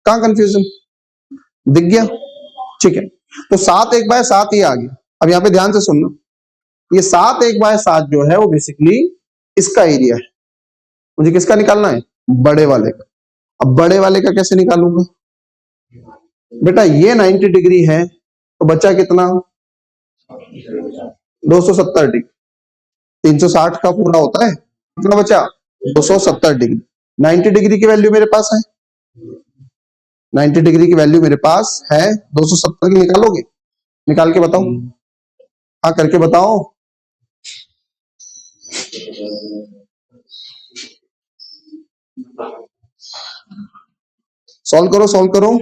कहां कंफ्यूजन दिख गया। ठीक है, तो 7 1/7 ये आ गया। अब यहाँ पे ध्यान से सुनना, ये 7 1/7 जो है वो बेसिकली इसका एरिया है, मुझे किसका निकालना है, बड़े वाले का। अब बड़े वाले का कैसे निकालूंगा बेटा, ये 90 डिग्री है तो बचा कितना 270 डिग्री, 360 का पूरा होता है, कितना बचा 270 डिग्री। 90 डिग्री की वैल्यू मेरे पास है, 90 डिग्री की वैल्यू मेरे पास है, 270 की निकालोगे, निकाल के बताओ, हाँ करके बताओ। सॉल्व करो सॉल्व करो।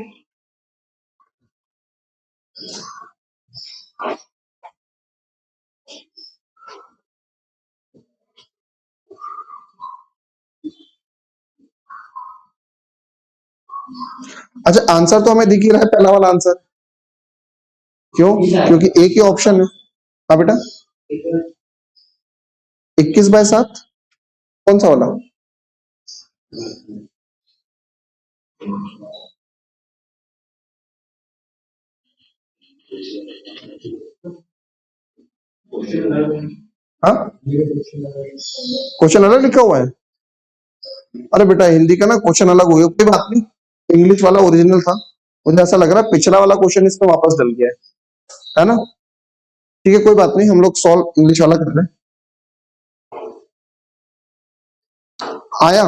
अच्छा आंसर तो हमें दिख ही रहा है, पहला वाला आंसर, क्यों, क्योंकि एक ही ऑप्शन है। हाँ बेटा 21/7 कौन सा वाला, हाँ क्वेश्चन अलग लिखा हुआ है, अरे बेटा हिंदी का ना क्वेश्चन अलग हो गया, कोई बात नहीं, इंग्लिश वाला ओरिजिनल था, मुझे ऐसा लग रहा है पिछला वाला क्वेश्चन इसमें वापस डल गया है ना। ठीक है कोई बात नहीं, हम लोग सॉल्व इंग्लिश वाला कर रहे हैं। आया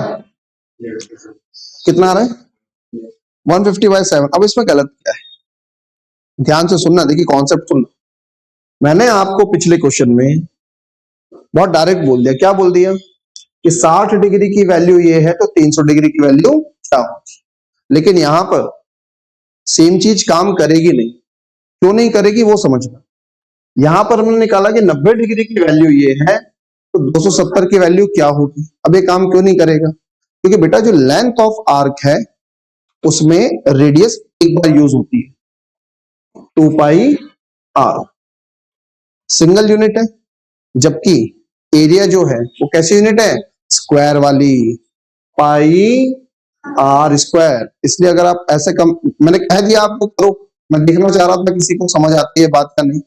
कितना आ रहा है 150/7। अब इसमें गलत क्या है, ध्यान से सुनना, देखिए कॉन्सेप्ट सुनना। मैंने आपको पिछले क्वेश्चन में बहुत डायरेक्ट बोल दिया, क्या बोल दिया कि 60 डिग्री की वैल्यू ये है तो 300 डिग्री की वैल्यू क्या होगी, लेकिन यहां पर सेम चीज काम करेगी नहीं, क्यों नहीं करेगी वो समझना। यहां पर हमने निकाला कि 90 डिग्री की वैल्यू ये है तो 270 की वैल्यू क्या होगी, अब ये काम क्यों नहीं करेगा, क्योंकि बेटा जो लेंथ ऑफ आर्क है उसमें रेडियस एक बार यूज होती है 2πr, सिंगल यूनिट है, जबकि एरिया जो है वो कैसी यूनिट है, स्क्वायर वाली, पाई आर स्क्वायर। इसलिए अगर आप ऐसे कम, मैंने कह दिया आपको करो, मैं देखना चाह रहा था किसी को समझ आती है बात का नहीं।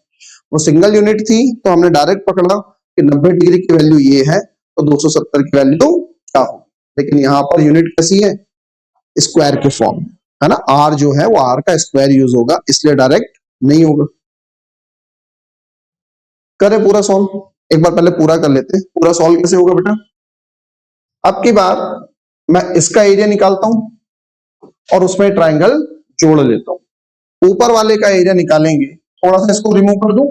वो सिंगल यूनिट थी तो हमने डायरेक्ट पकड़ा कि 90 डिग्री की वैल्यू ये है तो 270 की वैल्यू क्या हो, लेकिन यहाँ पर यूनिट कैसी है, स्क्वायर के फॉर्म में है ना, आर जो है वो आर का स्क्वायर यूज होगा, इसलिए डायरेक्ट नहीं होगा। करें पूरा सॉल्व, एक बार पहले पूरा कर लेते हैं। पूरा सॉल्व कैसे होगा बेटा, अब की बार मैं इसका एरिया निकालता हूं और उसमें ट्राइंगल जोड़ लेता हूं। ऊपर वाले का एरिया निकालेंगे, थोड़ा सा इसको रिमूव कर दूं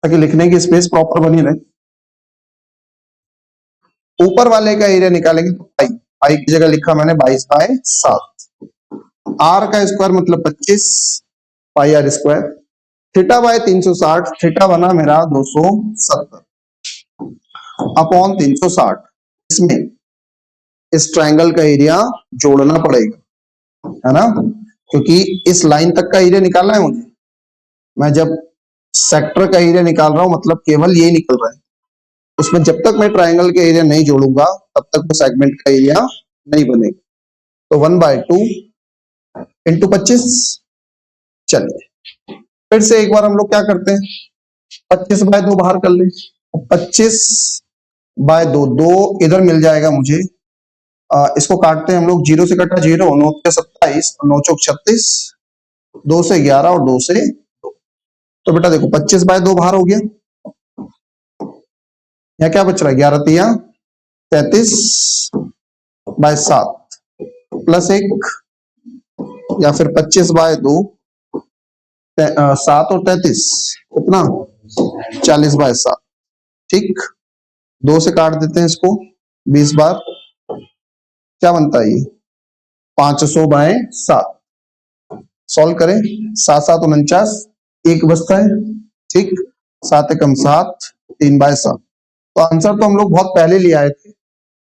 ताकि लिखने की स्पेस प्रॉपर बनी रहे। ऊपर वाले का एरिया निकालेंगे तो पाई, पाई की जगह लिखा मैंने 22/7। आर का स्क्वायर मतलब 25 pi r square, theta by 360, theta बना मेरा 270 अपॉन 360। इसमें इस ट्रायंगल का एरिया जोड़ना पड़ेगा, है ना, क्योंकि इस लाइन तक का एरिया निकालना है मुझे। मैं जब सेक्टर का एरिया निकाल रहा हूं मतलब केवल ये निकल रहा है, उसमें जब तक मैं ट्रायंगल के एरिया नहीं जोड़ूंगा तब तक वो सेगमेंट का एरिया नहीं बनेगा। तो 1/2 इंटू 25। चलिए फिर से एक बार हम लोग क्या करते हैं, 25/2 बाहर कर ले, 25/2 2 इधर मिल जाएगा मुझे। इसको काटते हैं हम लोग, 0 से कटा 0, 9 के 27, 9 चौक 36, 2 से 11 और 2 से 2। तो बेटा देखो 25/2 बाहर हो गया, यहाँ क्या बच रहा है, 11 तिया 33/7 प्लस 1, या फिर 25/2 7 और 33 कितना, 40/7। ठीक, 2 से काट देते हैं इसको 20 बार, क्या बनता है ये 500/7। सॉल्व करें, 7×7 = 49, एक बचता है। ठीक, 7 एकम 7, 3/7। तो आंसर तो हम लोग बहुत पहले ले आए थे,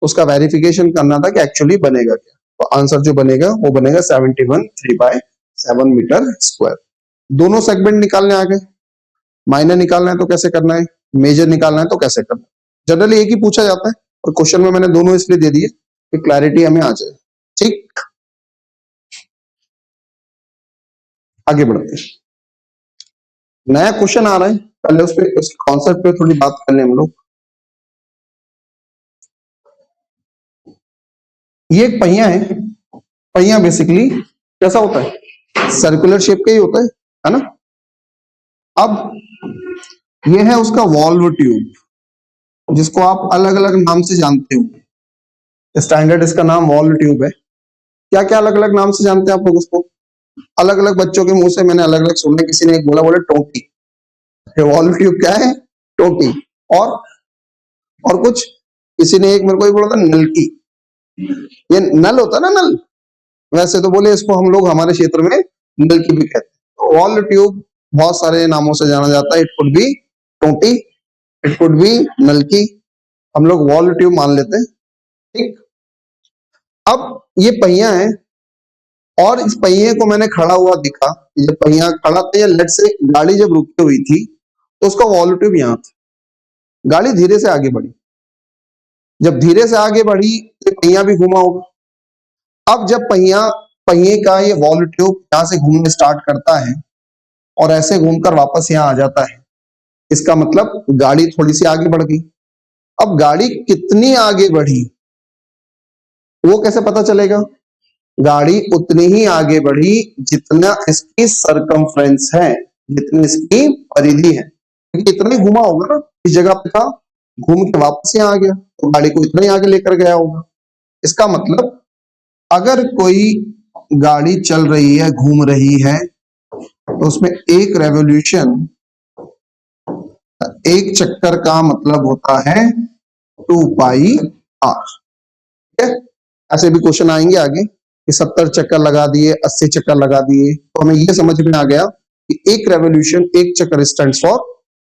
उसका वेरिफिकेशन करना था कि एक्चुअली बनेगा क्या। तो आंसर जो बनेगा वो बनेगा 71 3/7 मीटर स्क्वायर। दोनों सेगमेंट निकालने आ गए, माइनर निकालना है तो कैसे करना है, मेजर निकालना है तो कैसे करना है। जनरली एक ही पूछा जाता है और क्वेश्चन में मैंने दोनों इसलिए दे दिए कि क्लैरिटी हमें आ जाए। ठीक, आगे बढ़ते हैं, नया क्वेश्चन आ रहा है, पहले उस पे, उस कॉन्सेप्ट पे थोड़ी बात कर लें हम लोग। ये एक पहिया है, पहिया बेसिकली कैसा होता है, सर्कुलर शेप का ही होता है ना। अब ये है उसका वॉल्व ट्यूब, जिसको आप अलग अलग नाम से जानते हो। स्टैंडर्ड इसका नाम वॉल्व ट्यूब है। क्या क्या अलग अलग नाम से जानते हैं आप लोग उसको, अलग अलग बच्चों के मुंह से मैंने अलग अलग सुना, किसी ने एक बोला, बोले टोटी। वॉल्व ट्यूब क्या है, टोटी। और कुछ, किसी ने एक मेरे को ही बोला था नलकी, ये नल होता है ना, नल, वैसे तो बोले इसको हम लोग हमारे क्षेत्र में नलकी भी कहते हैं। वॉल्व ट्यूब बहुत सारे नामों से जाना जाता है, इट कुड बी टोटी, इट कुड बी नलकी, हम लोग वॉल्व ट्यूब मान लेते हैं। ठीक, अब ये पहिया है और इस पहिए को मैंने खड़ा हुआ दिखा, ये पहिया खड़ा था, या लेट से गाड़ी जब रुकी हुई थी तो उसका वॉल्व ट्यूब यहाँ था, गाड़ी धीरे से आगे बढ़ी, जब धीरे से आगे बढ़ी तो पहिया भी घूमा होगा। अब जब पहिए का ये वॉल्व ट्यूब यहाँ से घूमने स्टार्ट करता है और ऐसे घूमकर वापस यहाँ आ जाता है, इसका मतलब गाड़ी थोड़ी सी आगे बढ़ गई। अब गाड़ी कितनी आगे बढ़ी वो कैसे पता चलेगा, गाड़ी उतनी ही आगे बढ़ी जितना इसकी सरकमफ्रेंस है, जितनी इसकी परिधि है, क्योंकि इतना ही घुमा होगा ना, इस जगह पे था, घूम के वापस यहाँ आ गया तो गाड़ी को इतना ही आगे लेकर गया होगा। इसका मतलब अगर कोई गाड़ी चल रही है, घूम रही है, तो उसमें एक रेवोल्यूशन, एक चक्कर का मतलब होता है 2πr। ठीक है, ऐसे भी क्वेश्चन आएंगे आगे कि 70 चक्कर लगा दिए, 80 चक्कर लगा दिए, तो हमें ये समझ में आ गया कि एक रेवोल्यूशन, एक चक्कर स्टैंड्स फॉर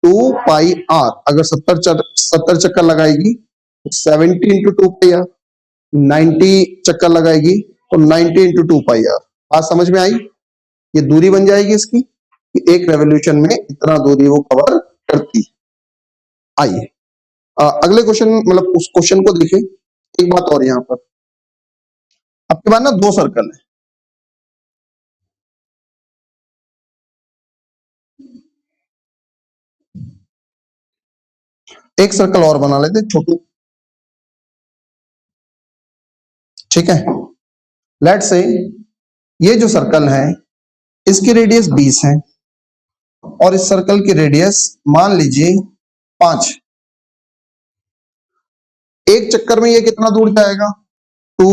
2πr। अगर 70 चक्कर लगाएगी तो 70 इंटू 2πr, 90 चक्कर लगाएगी तो 90 इंटू 2πr। बात समझ में आई, ये दूरी बन जाएगी इसकी। कि एक रेवोल्यूशन में इतना दूरी वो कवर करती है। आइए अगले क्वेश्चन, मतलब उस क्वेश्चन को देखें। एक बात और यहाँ पर, आपके पास ना दो सर्कल है, एक सर्कल और बना लेते छोटू, ठीक है। लेट्स से ये जो सर्कल है इसकी रेडियस 20 है और इस सर्कल की रेडियस मान लीजिए 5। एक चक्कर में ये कितना दूर जाएगा? 2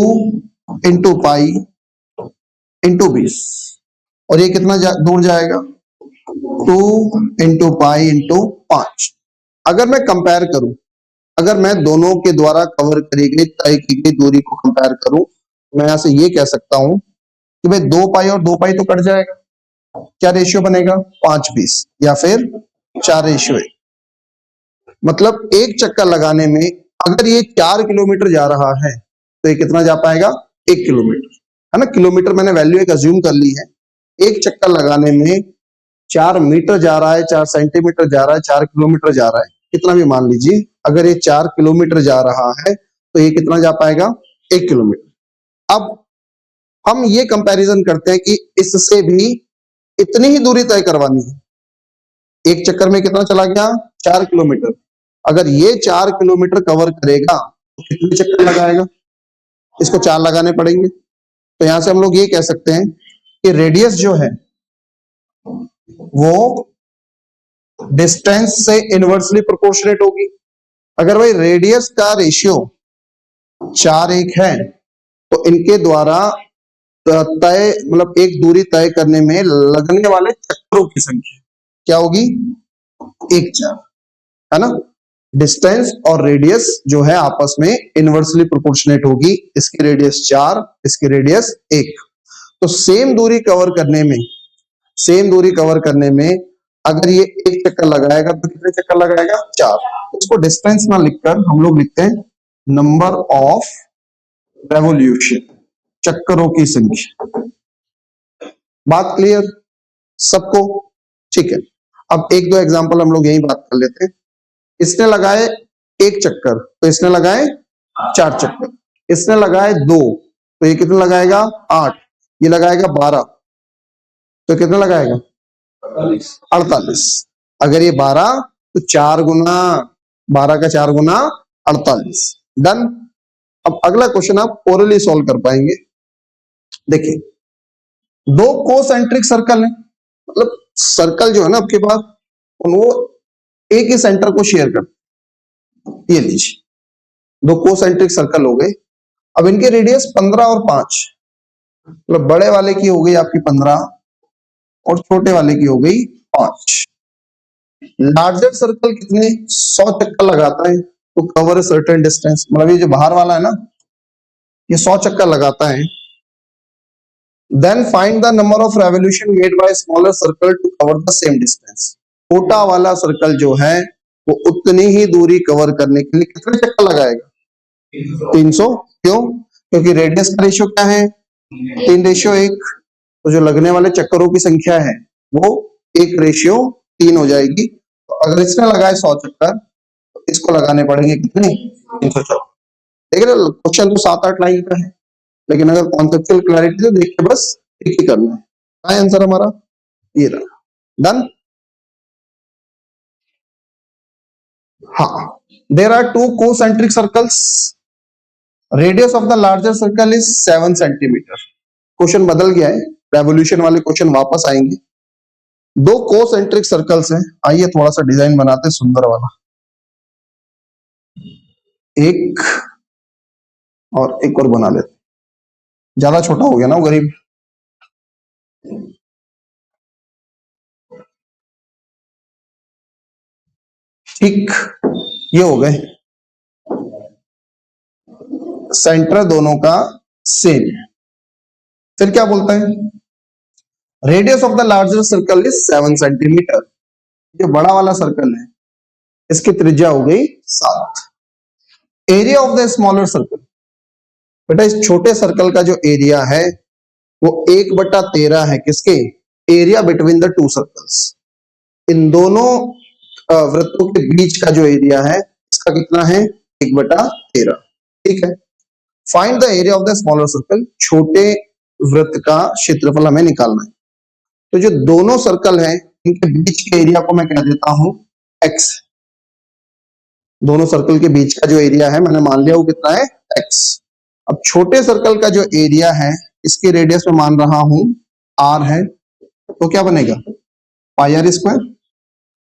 × पाई × 20, और ये कितना दूर जाएगा? 2 × पाई × 5। अगर मैं कंपेयर करूं, अगर मैं दोनों के द्वारा कवर करी गई तय की गई दूरी को कंपेयर करूं, मैं यहां से ये कह सकता हूं कि भाई 2 पाई और 2 पाई तो कट जाएगा, क्या रेशियो बनेगा? 5/20 या फिर 4:1। मतलब एक चक्कर लगाने में अगर ये 4 किलोमीटर जा रहा है तो ये कितना जा पाएगा? 1 किलोमीटर, है ना। किलोमीटर मैंने वैल्यू एक अज्यूम कर ली है। एक चक्कर लगाने में 4 मीटर जा रहा है, 4 सेंटीमीटर जा रहा है, 4 किलोमीटर जा रहा है, कितना भी मान लीजिए। अगर ये 4 किलोमीटर जा रहा है तो ये कितना जा पाएगा? 1 किलोमीटर। अब हम ये कंपैरिजन करते हैं कि इससे भी इतनी ही दूरी तय करवानी है। एक चक्कर में कितना चला गया? 4 किलोमीटर। अगर ये 4 किलोमीटर कवर करेगा तो कितने चक्कर लगाएगा? इसको 4 लगाने पड़ेंगे। तो यहां से हम लोग ये कह सकते हैं कि रेडियस जो है वो डिस्टेंस से इनवर्सली प्रोपोर्शनेट होगी। अगर भाई रेडियस का रेशियो 4:1 है तो इनके द्वारा तय, मतलब एक दूरी तय करने में लगने वाले चक्करों की संख्या क्या होगी? 1/4, है ना। डिस्टेंस और रेडियस जो है आपस में इनवर्सली प्रोपोर्शनेट होगी। इसकी रेडियस 4, इसकी रेडियस 1। तो सेम दूरी कवर करने में, सेम दूरी कवर करने में अगर ये एक चक्कर लगाएगा तो कितने चक्कर लगाएगा? 4। इसको डिस्टेंस ना लिखकर हम लोग लिखते हैं नंबर ऑफ रेवोल्यूशन, चक्करों की संख्या। बात क्लियर सबको? ठीक है। अब एक दो एग्जांपल हम लोग यही बात कर लेते हैं। इसने लगाए एक चक्कर तो इसने लगाए 4 चक्कर, इसने लगाए 2 तो ये कितना लगाएगा? 8। ये लगाएगा 12 तो कितना लगाएगा? 48। अगर ये 12 तो 4 गुना 12 का 4 गुना 48। डन। अब अगला क्वेश्चन आप ओरली सॉल्व कर पाएंगे। देखिए, दो कोसेंट्रिक सर्कल है, मतलब सर्कल जो है ना आपके पास वो एक ही सेंटर को शेयर करते। ये लीजिए, दो कोसेंट्रिक सर्कल हो गए। अब इनके रेडियस 15 और 5, मतलब बड़े वाले की हो गई आपकी 15 और छोटे वाले की हो गई 5। लार्जर सर्कल कितने? 100 चक्कर लगाता है तो कवर सर्टेन डिस्टेंस, मतलब ये जो बाहर वाला है ना ये 100 चक्कर लगाता है। Then find the number of revolution made by smaller circle to cover the same distance. छोटा वाला सर्कल जो है वो उतनी ही दूरी कवर करने के लिए कितने चक्कर लगाएगा? 300। क्यों? क्योंकि रेडियस का रेशियो क्या है? 3:1। तो जो लगने वाले चक्करों की संख्या है वो 1:3 हो जाएगी। तो अगर इसने लगाए 100 चक्कर तो इसको लगाने पड़ेंगे कितने? 300 चक्कर। देख रहे हो, क्वेश्चन तो 7-8 लाइन का है, लेकिन अगर कॉन्सेप्चुअल क्लैरिटी तो देख के बस एक ही करना है। क्या है आंसर हमारा? ये रहा। डन। हाँ, there are 2 concentric circles. Radius of the larger circle is 7 centimetre. Question बदल गया है, रेवोल्यूशन वाले क्वेश्चन वापस आएंगे। दो कोसेंट्रिक सर्कल्स हैं, आइए थोड़ा सा डिजाइन बनाते हैं सुंदर वाला। एक और एक और बना लेते, ज्यादा छोटा हो गया ना वो गरीब। ठीक, ये हो गए। सेंटर दोनों का सेम है। फिर क्या बोलता है? Radius of the larger circle is 7 centimetre. जो बड़ा वाला सर्कल है इसकी त्रिज्या हो गई 7। Area of the smaller circle, बेटा इस छोटे सर्कल का जो एरिया है वो 1/13 है किसके? Area between the two circles, इन दोनों वृत्तों के बीच का जो एरिया है इसका कितना है 1/13। ठीक है। Find the area of the smaller circle, छोटे वृत्त का क्षेत्रफल हमें निकालना है। तो जो दोनों सर्कल हैं इनके बीच के एरिया को मैं कह देता हूं x। दोनों सर्कल के बीच का जो एरिया है मैंने मान लिया वो कितना है x। अब छोटे सर्कल का जो एरिया है इसके रेडियस में मान रहा हूं r है, तो क्या बनेगा पाई आर स्क्वायर।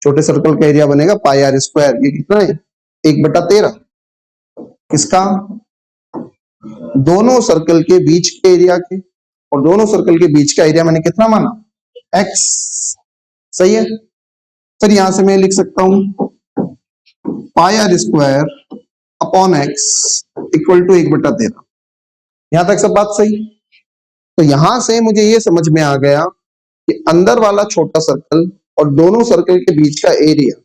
छोटे सर्कल का एरिया बनेगा पाई आर स्क्वायर। ये कितना है 1/13 किसका, दोनों सर्कल के बीच के एरिया के, और दोनों सर्कल के बीच का एरिया मैंने कितना माना x। सही है। फिर यहां से मैं लिख सकता हूं pi r square upon x equal to 1/13। यहां तक सब बात सही। तो यहां से मुझे ये समझ में आ गया कि अंदर वाला छोटा सर्कल और दोनों सर्कल के बीच का एरिया,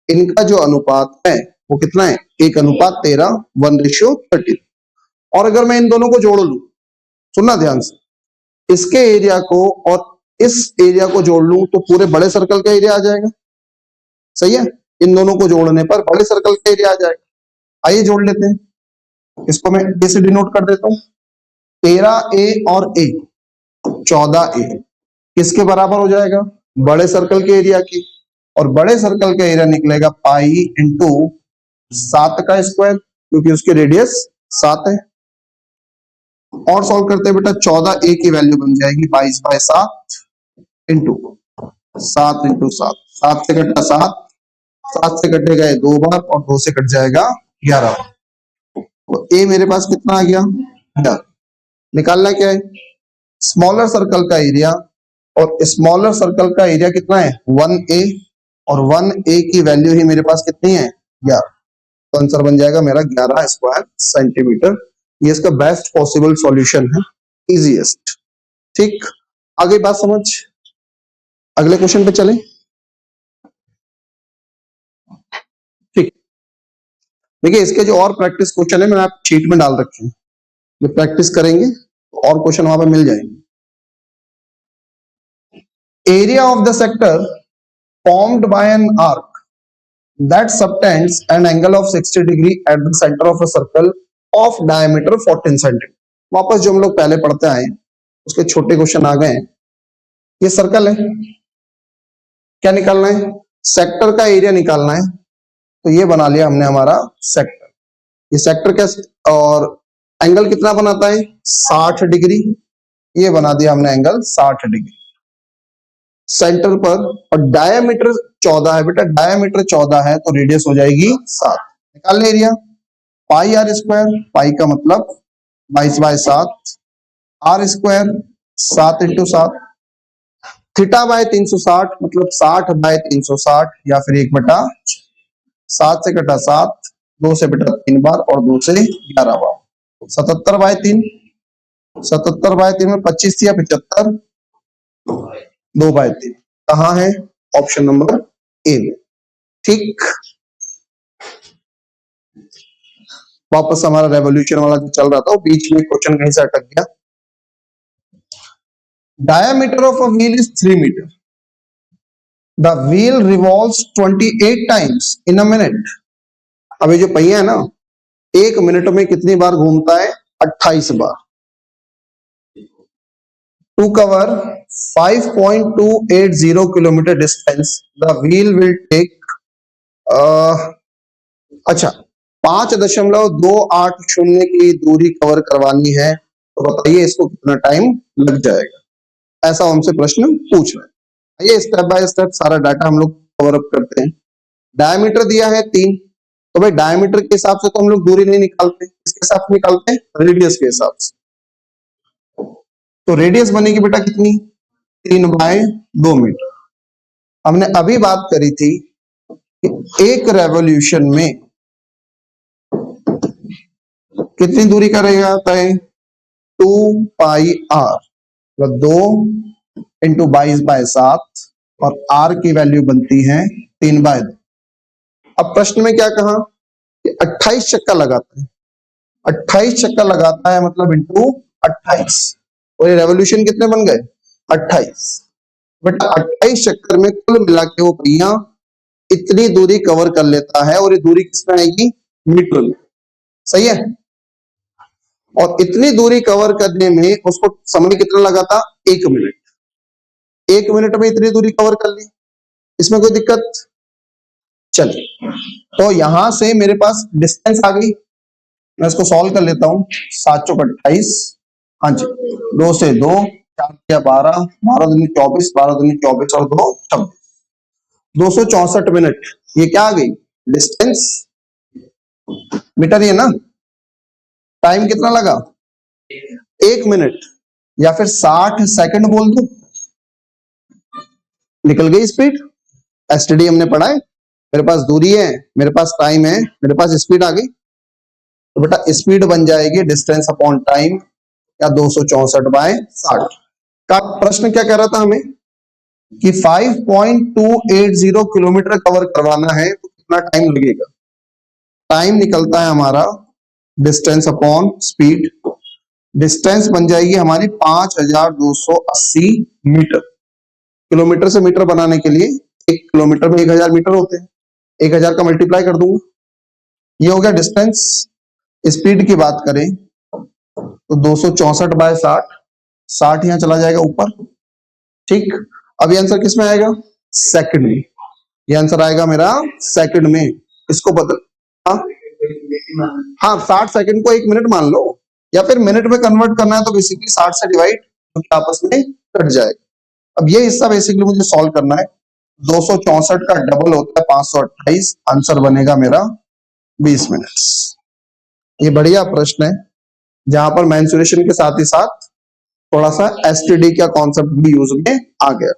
इनका जो अनुपात है वो कितना है 1:13, 1:13। और अगर मैं इन दोनों को जोड़ लूं, सुनना ध्यान से, इसके एरिया को और इस एरिया को जोड़ लूं तो पूरे बड़े सर्कल का एरिया आ जाएगा। सही है। इन दोनों को जोड़ने पर बड़े सर्कल का एरिया आ जाएगा। आइए जोड़ लेते हैं, इसको मैं ए से डिनोट कर देता हूं। 13a और a 14a किसके बराबर हो जाएगा बड़े सर्कल के एरिया की, और बड़े सर्कल का एरिया निकलेगा पाई इंटू 7 का स्क्वायर, क्योंकि उसके रेडियस 7 है। और सॉल्व करते हैं बेटा, 14a की वैल्यू बन जाएगी 22/7 इंटू 7 इंटू 7, 7 से कटा 7, 7 से कटेगा 2 बार और 2 से कट जाएगा 11। तो a मेरे पास कितना आ गया 11। निकालना क्या है स्मॉलर सर्कल का एरिया, और स्मॉलर सर्कल का एरिया कितना है 1a, और 1a की वैल्यू ही मेरे पास कितनी है 11। तो आंसर बन जाएगा मेरा 11 स्क्वायर सेंटीमीटर। ये इसका बेस्ट पॉसिबल सॉल्यूशन है, इजीएस्ट। ठीक, आगे बात समझ, अगले क्वेश्चन पे चलें। ठीक, देखिए इसके जो और प्रैक्टिस क्वेश्चन है मैंने आप शीट में डाल रखे हैं, जो प्रैक्टिस करेंगे तो और क्वेश्चन वहां पे मिल जाएंगे। Area of the sector formed by an arc that subtends an angle of 60 degree at the center of a circle of diameter 14 cm। वापस जो हम लोग पहले पढ़ते आए उसके छोटे क्वेश्चन आ गए हैं। ये सर्कल है, क्या निकालना है सेक्टर का एरिया निकालना है। तो ये बना लिया हमने हमारा सेक्टर। ये सेक्टर क्या और एंगल कितना बनाता है 60 डिग्री, ये बना दिया हमने एंगल 60 डिग्री सेंटर पर। और डायमीटर 14 है बेटा, डायमीटर 14 है तो रेडियस हो जाएगी 7। निकाल ले area pi r square, pi का मतलब 22/7, r square 7 into 7, theta by 360 मतलब 60/360 या फिर 1/7 से कटा 7, 2 से बेटा 3 बार और 2 से 11 बार, 77/3, 77/3 में 25 या 75, 2/3 कहाँ है ऑप्शन नंबर ए में। ठीक, वापस हमारा रेवोल्यूशन वाला जो चल रहा था वो बीच में क्वेश्चन कहीं से अटक गया। Diameter of a wheel is 3 metre, the wheel revolves 28 times in a minute. अब ये जो पहिया है ना 1 मिनट में कितनी बार घूमता है 28 बार। To cover 5.280 kilometre distance the wheel will take, अच्छा 5.280 की दूरी कवर करवानी है, तो बताइए इसको कितना टाइम लग जाएगा। ऐसा हमसे प्रश्न पूछ रहे हैं। ये स्टेप बाय स्टेप सारा डाटा हम लोग कवर अप करते हैं। डायमीटर दिया है 3, तो भाई डायमीटर के हिसाब से तो हम लोग दूरी नहीं निकालते, इसके हिसाब से निकालते हैं रेडियस के हिसाब से। तो रेडियस बनेगी बेटा कितनी 3/2 मीटर। हमने अभी बात करी थी कि एक रेवोल्यूशन में कितनी दूरी करेगा तय 2πr, मतलब 2 इंटू 22/7 और r की वैल्यू बनती है 3/2। अब प्रश्न में क्या कहा कि 28 चक्का लगाता है, 28 चक्का लगाता है मतलब इंटू 28, और ये रेवोल्यूशन कितने बन गए 28। बेटा 28 चक्कर में कुल मिला के वो पहिया इतनी दूरी कवर कर लेता है, और ये दूरी किसमें आएगी? मीटर में। सही है। और इतनी दूरी कवर करने में उसको समय कितना लगा था? 1 मिनट। 1 मिनट में इतनी दूरी कवर कर ली, इसमें कोई दिक्कत? चलिए, तो यहां से मेरे पास डिस्टेंस आ गई, मैं इसको सॉल्व कर लेता हूं। 7 चौक 28, हाँ जी, 2 से 2, 4 या 12, 12 दूनी 24, 12 दूनी 24 और 2 26, 264 मिनट। ये क्या आ गई? डिस्टेंस। मीटर ये ना। टाइम कितना लगा? 1 मिनट, या फिर 60 सेकंड बोल दो। निकल गई स्पीड। एसटीडी हमने पढ़ा है, मेरे पास दूरी है, मेरे पास टाइम है, मेरे पास स्पीड आ गई। तो बेटा स्पीड बन जाएगी डिस्टेंस अपॉन टाइम, या 264/60 का। प्रश्न क्या कह रहा था हमें कि 5.280 किलोमीटर कवर करवाना है, तो कितना टाइम लगेगा? टाइम निकलता है हमारा डिस्टेंस अपॉन स्पीड। डिस्टेंस बन जाएगी हमारी 5280 मीटर। किलोमीटर से मीटर बनाने के लिए 1 किलोमीटर में 1000 मीटर होते हैं, 1000 का मल्टीप्लाई कर दूंगा, ये हो गया डिस्टेंस। स्पीड की बात करें तो 264/60, 60 यहां चला जाएगा ऊपर। ठीक, अब ये आंसर किस में आएगा? सेकंड में। ये आंसर आएगा मेरा सेकंड में। इसको बदल, हाँ हाँ, 60 सेकंड को 1 मिनट मान लो, या फिर मिनट में कन्वर्ट करना है तो बेसिकली 60 से डिवाइड, क्योंकि आपस में कट जाएगा। अब ये हिस्सा बेसिकली मुझे सॉल्व करना है। 264 का डबल होता है 528, आंसर बनेगा मेरा 20 मिनट। ये बढ़िया प्रश्न है, जहां पर मेंसुरेशन के साथ ही साथ थोड़ा सा एसटीडी का कॉन्सेप्ट भी यूज में आ गया।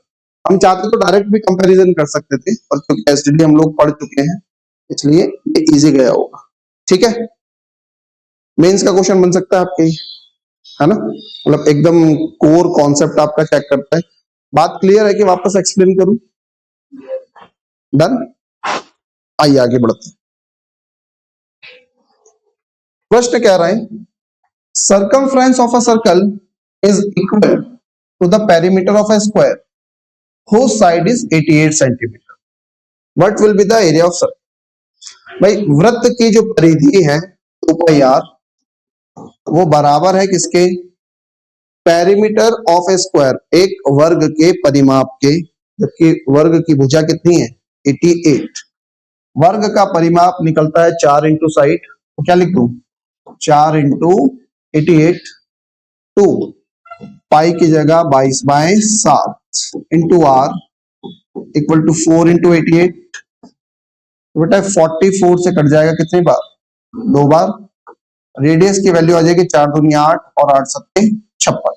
हम चाहते तो डायरेक्ट भी कंपैरिजन कर सकते थे, पर क्योंकि एसटीडी हम लोग पढ़ चुके हैं, इसलिए ये इजी गया होगा। ठीक है, मेंस का क्वेश्चन बन सकता है आपके, है ना, मतलब एकदम कोर कॉन्सेप्ट आपका चेक करता है। बात क्लियर है कि वापस एक्सप्लेन करूं? डन। आइए आगे बढ़ते हैं। प्रश्न कह रहा है circumference of a circle is equal to the perimeter of a square whose side is 88 centimeter. What will be the area of circle? भाई वृत्त की जो परिधि है 2πr, वो बराबर है किसके? पेरीमीटर ऑफ ए स्क्वायर, एक वर्ग के परिमाप के, जबकि वर्ग की भुजा कितनी है? 88। वर्ग का परिमाप निकलता है 4 इंटू साइड, तो क्या लिख दूं? 4 इंटू 88, 2 पाई की जगह 22/7 into r equal to 4 into 88। बेटा 44 से कट जाएगा कितनी बार? 2 बार। रेडियस की वैल्यू आ जाएगी 4 दूनी 8 और 8 सत्ते 56।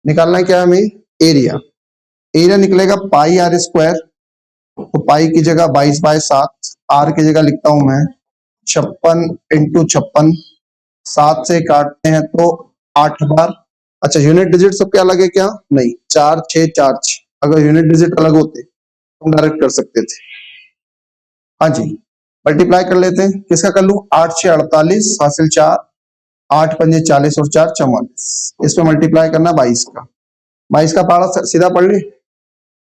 निकालना है क्या हमें? एरिया। एरिया निकलेगा पाई आर स्क्वायर, तो पाई की जगह 22/7, आर की जगह लिखता हूं मैं 56 इंटू 56, 7 से काटते हैं तो 8 बार। अच्छा, यूनिट डिजिट सबके अलग है क्या? नहीं, 4 6 4 6, अगर यूनिट डिजिट अलग होते तो डायरेक्ट कर सकते थे। हाँ जी, मल्टीप्लाई कर लेते हैं, किसका कर लूं? 8 6 48 हासिल 4, 8 पंजे 40 और 4 44, इसमें मल्टीप्लाई करना 22 का। 22 का पारा सीधा पढ़ ले,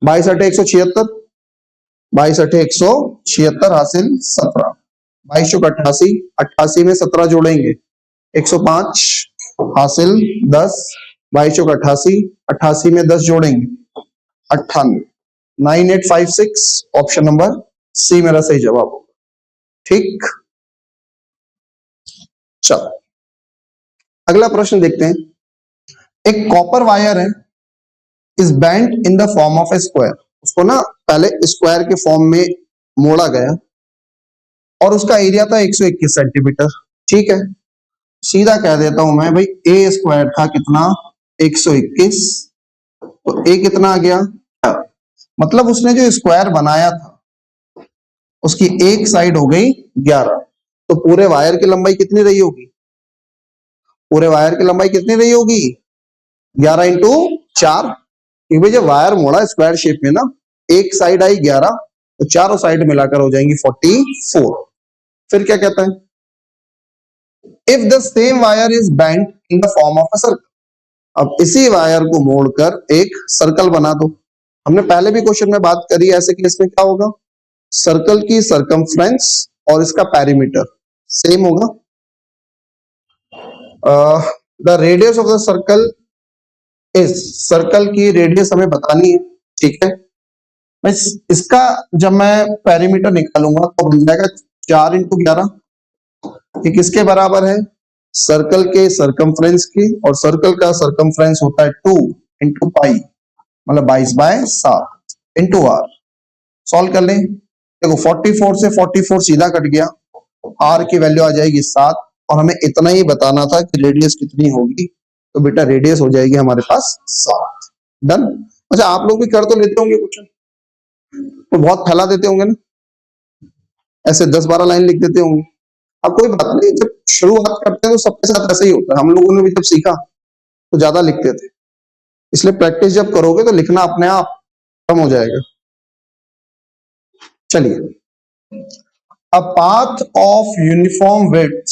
22 अठे 176, 22 अठे 176 हासिल 17, 22 चौक 88, 88 में 17 जोड़ेंगे 105 हासिल 10, 22 चौक 88, 88 में 10 जोड़ेंगे 98, 9856। ऑप्शन नंबर सी मेरा सही जवाब होगा। ठीक, चलो अगला प्रश्न देखते हैं। एक कॉपर वायर है, is bent in the form of A square, उसको ना पहले स्क्वायर के फॉर्म में मोड़ा गया, और उसका एरिया था 121 सेंटीमीटर। ठीक है, सीधा कह देता हूं मैं भाई, ए स्क्वायर था कितना? 121, तो ए कितना आ गया? मतलब उसने जो स्क्वायर बनाया था उसकी एक साइड हो गई 11, तो पूरे वायर की लंबाई कितनी रही होगी? पूरे वायर की लंबाई कितनी रही होगी? 11 इंटू 4, क्योंकि जब वायर मोड़ा स्क्वायर शेप में ना, एक साइड आई 11, तो चारों साइड मिलाकर हो जाएंगी 44। फिर क्या कहता है? If the same wire is bent in the form of a circle, अब इसी वायर को मोड़कर एक सर्कल बना दो। हमने पहले भी क्वेश्चन में बात करी, ऐसे केस में क्या होगा, सर्कल की सरकमफ्रेंस और इसका पेरीमीटर सेम होगा। The radius of the circle is, circle की रेडियस हमें बतानी है, ठीक है। इसका जब मैं पेरीमीटर निकालूंगा तो बन जाएगा 4 × 11, ये किसके बराबर है, सर्कल के सरकमफ्रेंस की, और सर्कल का सरकमफ्रेंस होता है 2 × पाई, मतलब 22/7 × r। सॉल्व कर लें, देखो 44 से 44 सीधा कट गया, r की वैल्यू आ जाएगी 7, और हमें इतना ही बताना था कि रेडियस कितनी होगी, तो बेटा रेडियस हो जाएगी हमारे पास 7। डन। अच्छा, आप लोग भी कर तो लेते होंगे कुछ, तो बहुत फैला देते होंगे ना, ऐसे 10-12 लाइन लिख देते होंगे। अब कोई बात नहीं, जब शुरुआत करते हैं तो सबके साथ ऐसे ही होता है, हम लोगों ने भी जब सीखा तो ज्यादा लिखते थे, इसलिए प्रैक्टिस जब करोगे तो लिखना अपने आप कम हो जाएगा। चलिए, a path of uniform width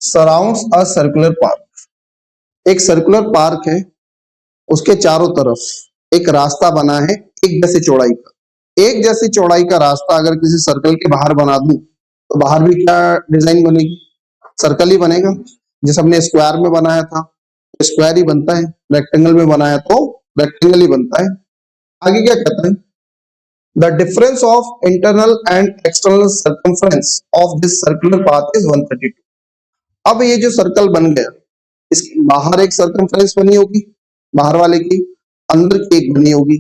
surrounds a circular park, एक सर्कुलर पार्क है, उसके चारों तरफ एक रास्ता बना है एक जैसी चौड़ाई का। एक जैसी चौड़ाई का रास्ता अगर किसी सर्कल के बाहर बना दूं तो बाहर भी क्या डिजाइन बनेगी, सर्कल ही बनेगा। जैसे हमने स्क्वायर में बनाया था तो स्क्वायर ही बनता है, रेक्टेंगल में बनाया तो रेक्टेंगल ही बनता है। आगे क्या कहते हैं, the difference of internal and external circumference of this circular path is 132। अब ये जो सर्कल बन गया, इसके बाहर एक सर्कमफ्रेंस बनी होगी, बाहर वाले की, अंदर की एक बनी होगी,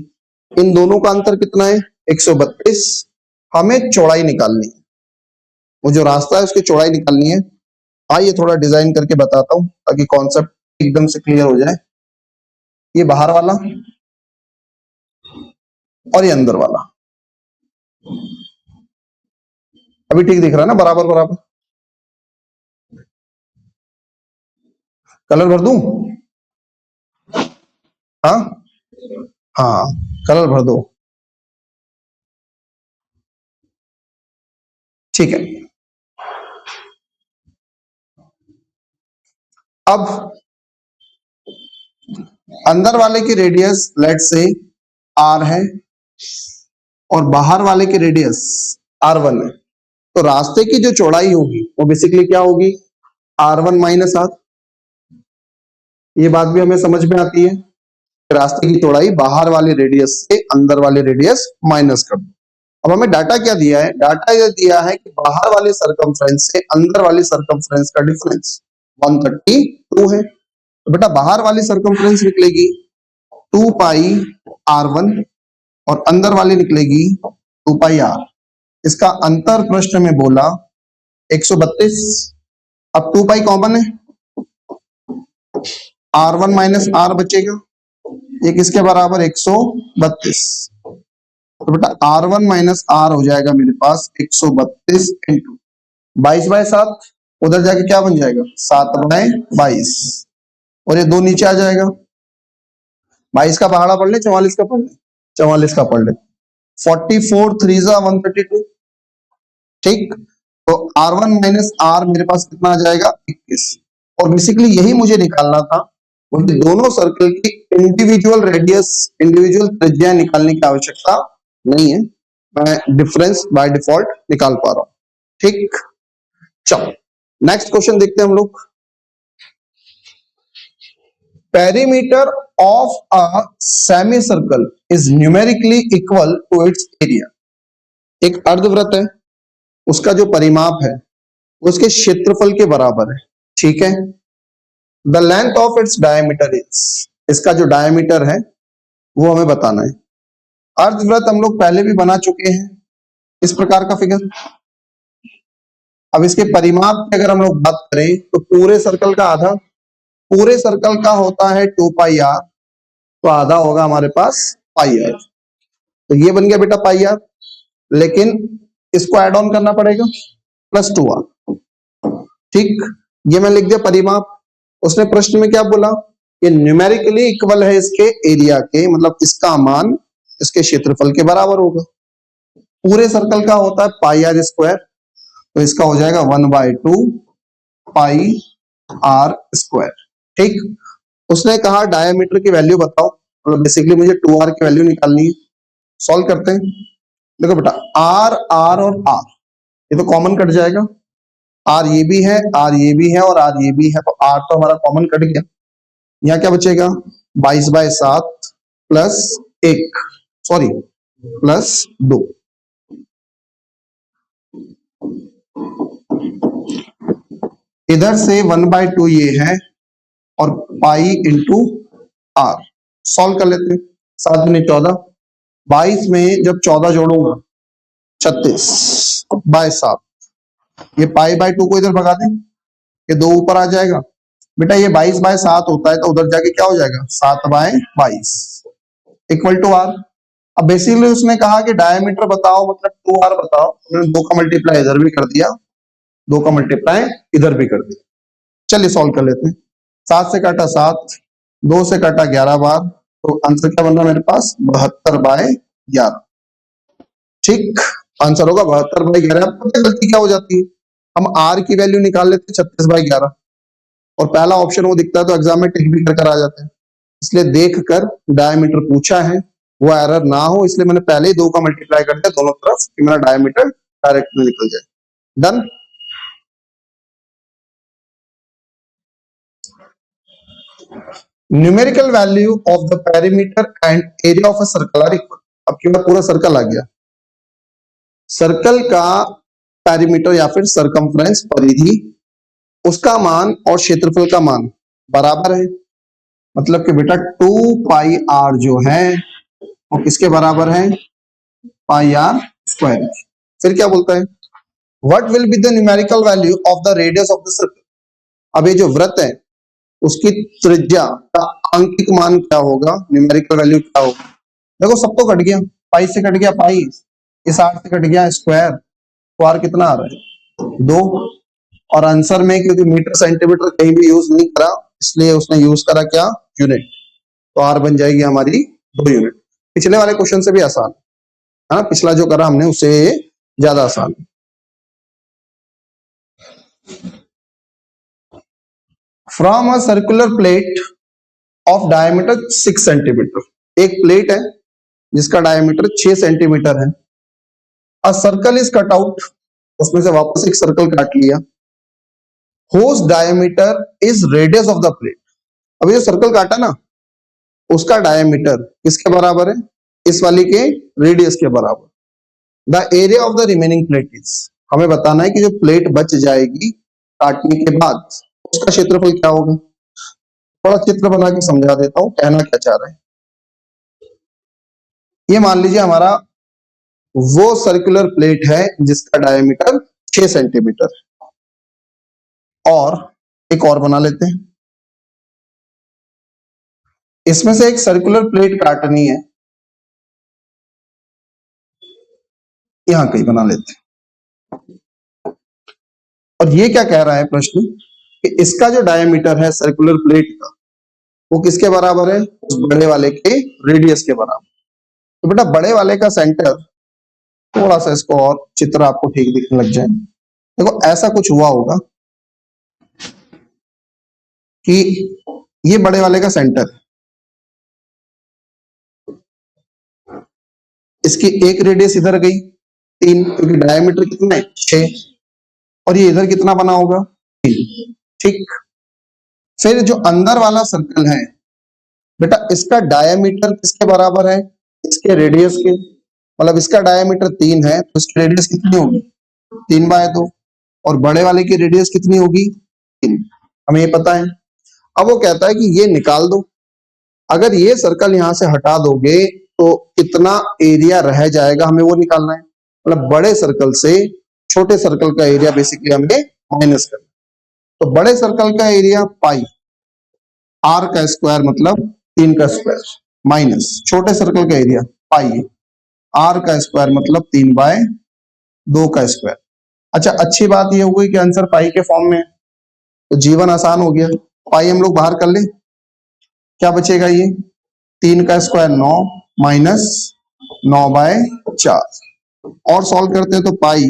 इन दोनों का अंतर कितना है, 132। हमें चौड़ाई निकालनी है, वो जो रास्ता है उसकी चौड़ाई निकालनी है। आइए थोड़ा डिजाइन करके बताता हूं ताकि कॉन्सेप्ट एकदम से क्लियर हो जाए। ये बाहर वाला और ये अंदर वाला, अभी ठीक दिख रहा है ना, बराबर बराबर। कलर भर दूं, हाँ हाँ, कलर भर दो, ठीक है। अब अंदर वाले की रेडियस लेट से r है और बाहर वाले की रेडियस r1 है, तो रास्ते की जो चौड़ाई होगी वो बेसिकली क्या होगी, r1 - r। ये बात भी हमें समझ में आती है, रास्ते की चौड़ाई बाहर वाले रेडियस से अंदर वाले रेडियस माइनस कर दो। अब हमें डाटा क्या दिया है, डाटा ये दिया है कि बाहर वाले सरकमफ्रेंस से अंदर वाले सरकमफ्रेंस का डिफरेंस 132 है, तो बेटा बाहर वाली सरकमफ्रेंस निकलेगी 2 पाई r1 और अंदर वाली निकलेगी 2 पाई r। इसका अंतर प्रश्न में बोला 132। अब 2 पाई कॉमन है, r1 - r बचेगा, ये किसके बराबर 132, तो बेटा r1 - r हो जाएगा मेरे पास 132 इंटू 22/7, उधर जाके क्या बन जाएगा 7/22, और ये 2 नीचे आ जाएगा। 22 का पहाड़ा पढ़ ले, 44 का पढ़ ले, 44 का पढ़ ले, 44 3 × 132, ठीक। तो r1 - r मेरे पास कितना आ जाएगा 21, और बेसिकली यही मुझे निकालना था, मुझे दोनों सर्कल की इंडिविजुअल रेडियस, इंडिविजुअल त्रिज्या निकालने की आवश्यकता नहीं है, मैं डिफरेंस बाय डिफॉल्ट निकाल पा रहा हूं, ठीक। चलो नेक्स्ट क्वेश्चन देखते हैं हम लोग। Perimeter of a semi circle is numerically equal to its area. एक अर्धवृत्त है, उसका जो परिमाप है उसके क्षेत्रफल के बराबर है, ठीक है। The length of its diameter is, इसका जो डायमीटर है वो हमें बताना है। अर्धवृत्त हम लोग पहले भी बना चुके हैं, इस प्रकार का फिगर। अब इसके परिमाप की अगर हम लोग बात करें तो पूरे सर्कल का आधा, पूरे सर्कल का होता है 2 पाई r, तो आधा होगा हमारे पास पाई r, तो ये बन गया बेटा पाई r, लेकिन इसको ऐड ऑन करना पड़ेगा +2r, ठीक। ये मैं लिख दिया परिमाप। उसने प्रश्न में क्या बोला, ये न्यूमेरिकली इक्वल है इसके एरिया के, मतलब इसका मान इसके क्षेत्रफल के बराबर होगा। पूरे सर्कल का होता है πr², तो इसका हो जाएगा 1/2 πr², ठीक। उसने कहा डायमीटर की वैल्यू बताओ, मतलब बेसिकली मुझे 2r की वैल्यू निकालनी है, सॉल्व करते हैं। देखो बेटा आर आर और आर ये तो कॉमन कट जाएगा, आर ये भी है, आर ये भी है और आर ये भी है, तो आर तो हमारा कॉमन कट गया। यहाँ क्या बचेगा 22/7 प्लस 1 सॉरी प्लस 2। इधर से 1/2 ये है और पाई इंटू आर। सॉल्व कर लेते हैं। 7 दूनी 14, 22 में जब 14 जोड़ूंगा 36/7, ये पाई/2 को इधर भगा दें, ये 2 ऊपर आ जाएगा। बेटा ये 22/7 होता है तो उधर जाके क्या हो जाएगा 7/22 इक्वल टू आर। अब बेसिकली उसने कहा कि डायमीटर बताओ मतलब 2r बताओ, मैंने 2 का मल्टीप्लाई इधर भी कर दिया, 2 का मल्टीप्लाई इधर भी कर दिया। चलिए सॉल्व कर लेते हैं। 7 से काटा 7, 2 से काटा 11 बार, तो आंसर क्या बन रहा मेरे पास 72/11। ठीक आंसर होगा 72/11। अब पता है गलती क्या हो जाती है, हम r की वैल्यू निकाल लेते हैं 36/11 और पहला ऑप्शन वो दिखता है तो एग्जाम में टिक भी कर आ जाते हैं। इसलिए देखकर डायमीटर पूछा है, वो एरर ना हो इसलिए मैंने पहले ही 2 का मल्टीप्लाई कर दिया दोनों तरफ कि मेरा डायमीटर डायरेक्ट में निकल जाए। Done. Numerical value of the perimeter and area of a circle are equal. अब क्यों पूरा सर्कल आ गया, सर्कल का पेरीमीटर या फिर सरकमफ्रेंस परिधि, उसका मान और क्षेत्रफल का मान बराबर है। मतलब कि बेटा 2πr जो है वो किसके बराबर है πr²। फिर क्या बोलता है what will be the numerical value of the radius of the circle. अब ये जो वृत्त है उसकी त्रिज्या का आंकिक मान क्या होगा, न्यूमेरिकल वैल्यू क्या होगा। देखो सब तो कट गया, पाई से कट गया पाई, इस आर से कट गया स्क्वायर, तो आर कितना आ रहा है 2। और आंसर में क्योंकि मीटर सेंटीमीटर कहीं भी यूज नहीं करा इसलिए उसने यूज करा क्या यूनिट, तो आर बन जाएगी हमारी 2 यूनिट। पिछले वाले क्वेश्चन से भी आसान है ना, पिछला जो करा हमने उससे ज्यादा आसान। From a circular plate of diameter 6 centimetre, एक प्लेट है जिसका डायमीटर 6 सेंटीमीटर है। A circle is cut out, उसमें से वापस एक सर्कल काट लिया। Whose diameter is radius of the plate. अब ये सर्कल काटा ना उसका डायमीटर किसके बराबर है, इस वाली के रेडियस के बराबर। The area of the remaining plate is, हमें बताना है कि जो प्लेट बच जाएगी काटने के बाद उसका क्षेत्रफल क्या होगा। थोड़ा चित्र बना के समझा देता हूं कहना क्या चाह रहे हैं। ये मान लीजिए हमारा वो सर्कुलर प्लेट है जिसका डायमीटर 6 सेंटीमीटर, और एक और बना लेते हैं। इसमें से एक सर्कुलर प्लेट काटनी है, यहां कहीं बना लेते हैं। और ये क्या कह रहा है प्रश्न कि इसका जो डायमीटर है सर्कुलर प्लेट का वो किसके बराबर है, उस बड़े वाले के रेडियस के बराबर। तो बेटा बड़े वाले का सेंटर, थोड़ा सा इसको और चित्र आपको ठीक दिखने लग जाए। देखो ऐसा कुछ हुआ होगा कि ये बड़े वाले का सेंटर, इसकी एक रेडियस इधर गई 3 क्योंकि डायमीटर कितना है 6, और ये इधर कितना बना होगा 3। ठीक, फिर जो अंदर वाला सर्कल है बेटा इसका डायमीटर किसके बराबर है, इसके रेडियस के। मतलब इसका डायमीटर 3 है तो इसकी रेडियस कितनी होगी 3/2, और बड़े वाले की रेडियस कितनी होगी 3, हमें ये पता है। अब वो कहता है कि ये निकाल दो, अगर ये सर्कल यहां से हटा दोगे तो कितना एरिया रह जाएगा हमें वो निकालना है। मतलब बड़े सर्कल से छोटे सर्कल का एरिया बेसिकली हमें माइनस करना है। तो बड़े सर्कल का एरिया पाई आर का स्क्वायर मतलब 3 का स्क्वायर, माइनस छोटे सर्कल का एरिया पाई आर का स्क्वायर मतलब 3/2 का स्क्वायर। अच्छा अच्छी बात ये हो गई कि आंसर पाई के फॉर्म में है, तो जीवन आसान हो गया। पाई हम लोग बाहर कर ले, क्या बचेगा ये 3 का स्क्वायर 9 माइनस 9/4। और सॉल्व करते हैं तो पाई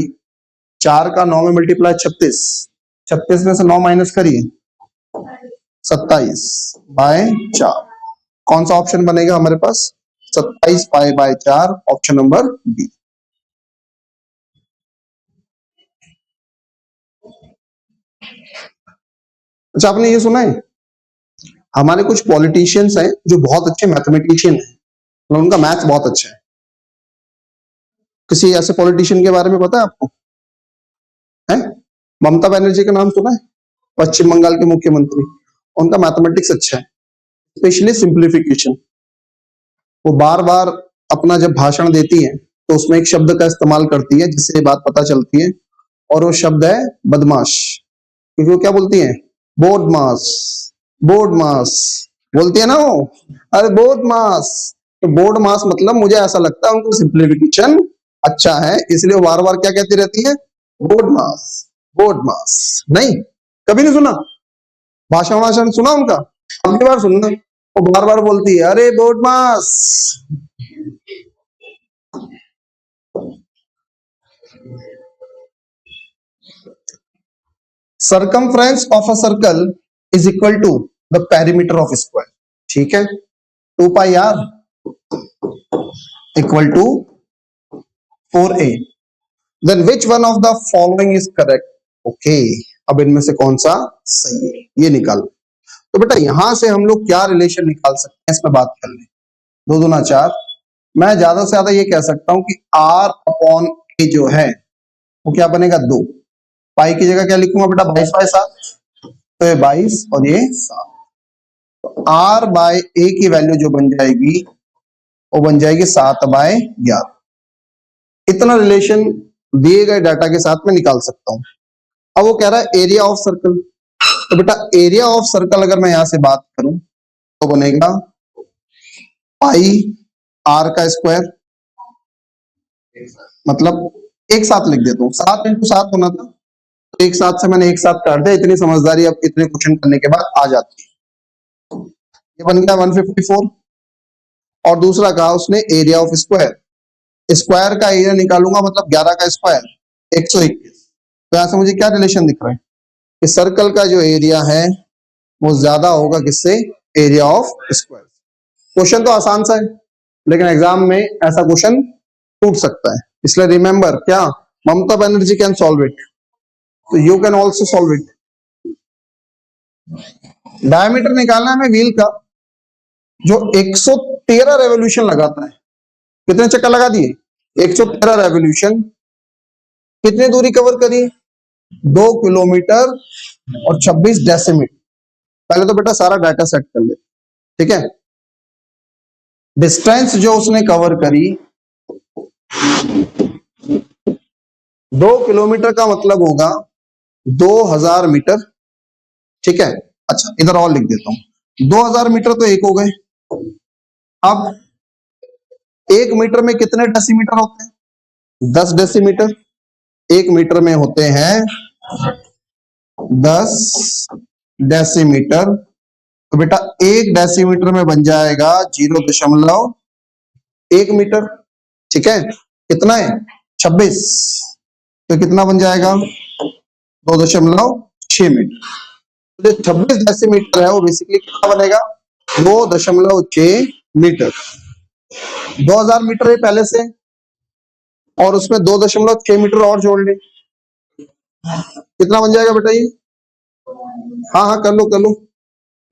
4 का 9 में मल्टीप्लाई 36, 36 में से 9 माइनस करिए 27/4। कौन सा ऑप्शन बनेगा हमारे पास 27 pi by 4, option number B. अच्छा, आपने ये सुना है हमारे कुछ पॉलिटिशियंस हैं जो बहुत अच्छे मैथमेटिशियन हैं, मतलब उनका मैथ्स बहुत अच्छा है। किसी ऐसे पॉलिटिशियन के बारे में पता है आपको? है? ममता बनर्जी का नाम सुना है? पश्चिम बंगाल के मुख्यमंत्री। उनका मैथमेटिक्स अच्छा है, स्पेशली सिंप्लीफिकेशन। वो बार बार अपना जब भाषण देती है तो उसमें एक शब्द का इस्तेमाल करती है जिससे ये बात पता चलती है, और वो शब्द है बदमाश। क्योंकि वो क्या बोलती है? बोर्ड मास, बोर्ड मास बोलती है ना वो, अरे बोर्ड मास। तो बोर्ड मास मतलब मुझे ऐसा लगता है उनको सिंप्लीफिकेशन अच्छा है, इसलिए वो बार बार क्या कहती रहती है? बोर्ड मास, बोर्ड मास। नहीं, कभी नहीं सुना? भाषण भाषण सुना उनका? अगली बार सुनना, वो बार बार बोलती है अरे बोर्ड मास। Circumference of a circle is equal to the perimeter of square. ठीक है, 2 pi r equal to 4a। Then which one of the following is correct? Okay, अब इनमें से कौन सा सही है ये निकाल। तो बेटा यहां से हम लोग क्या रिलेशन निकाल सकते हैं, इसमें बात कर लें। 2 दूना 4, मैं ज्यादा से ज्यादा ये कह सकता हूं कि r अपॉन a जो है वो क्या बनेगा? 2। पाई की जगह क्या लिखूंगा बेटा? 22 बाय 7, तो ये 22 और ये 7। r बाय a की वैल्यू जो बन जाएगी वो बन जाएगी 7 बाय 11। इतना रिलेशन दिए गए डाटा के साथ में निकाल सकता हूं। अब वो कह रहा है एरिया ऑफ सर्कल, तो बेटा एरिया ऑफ सर्कल अगर मैं यहां से बात करूं तो बनेगा पाई आर का स्क्वायर, मतलब एक साथ लिख देता हूं, 7 इंटू 7 होना था, तो एक साथ से मैंने एक साथ काट दिया। इतनी समझदारी अब इतने क्वेश्चन करने के बाद आ जाती है। ये बन गया 154। और दूसरा कहा उसने एरिया ऑफ स्क्वायर, स्क्वायर का एरिया निकालूंगा मतलब 11 का स्क्वायर 121। तो यहां से मुझे क्या रिलेशन दिख रहा है कि सर्कल का जो एरिया है वो ज्यादा होगा किससे? Area of square. क्वेश्चन तो आसान सा है, लेकिन एग्जाम में ऐसा क्वेश्चन टूट सकता है, इसलिए रिमेंबर क्या? Mamata Banerjee can solve it, तो you can also solve it. Diameter निकालना है हमें व्हील का, जो 113 रेवोल्यूशन लगाता है। कितने चक्कर लगा दिए? 113 रेवोल्यूशन। कितनी दूरी कवर करी? 2 किलोमीटर और 26 डेसीमीटर। पहले तो बेटा सारा डाटा सेट कर ले, ठीक है। डिस्टेंस जो उसने कवर करी 2 किलोमीटर का मतलब होगा 2000 मीटर, ठीक है। अच्छा इधर और लिख देता हूं, 2000 मीटर तो एक हो गए। अब 1 मीटर में कितने डेसीमीटर होते हैं? 10 डेसीमीटर। 1 मीटर में होते हैं 10 डेसीमीटर। तो बेटा 1 डेसीमीटर में बन जाएगा 0.1 मीटर, ठीक है। कितना है? 26। तो कितना बन जाएगा? 2.6 मीटर। तो जो 26 डेसीमीटर है वो बेसिकली कितना बनेगा? 2.6 मीटर। 2000 मीटर है पहले से, और उसमें 2.6 मीटर और जोड़ ले, कितना बन जाएगा बेटा ये? हाँ हाँ कर लो कर लो।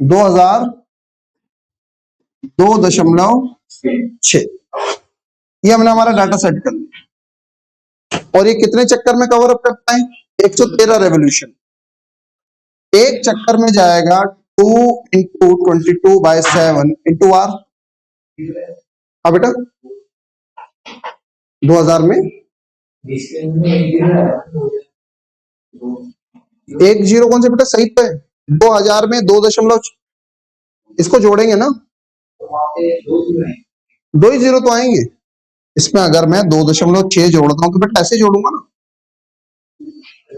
2000 2.6, ये हमने हमारा डाटा सेट कर लिया। और ये कितने चक्कर में कवर अप करता है? 113 रेवोल्यूशन। एक चक्कर में जाएगा 2 इंटू 22/7 इंटू आर। हाँ बेटा 2000 में एक जीरो कौन से बेटा? सही तो है। 2000 में 2 इसको जोड़ेंगे ना, 2 ही जीरो तो आएंगे इसमें। अगर मैं 2.6 जोड़ता हूं तो बेटा ऐसे जोड़ूंगा ना,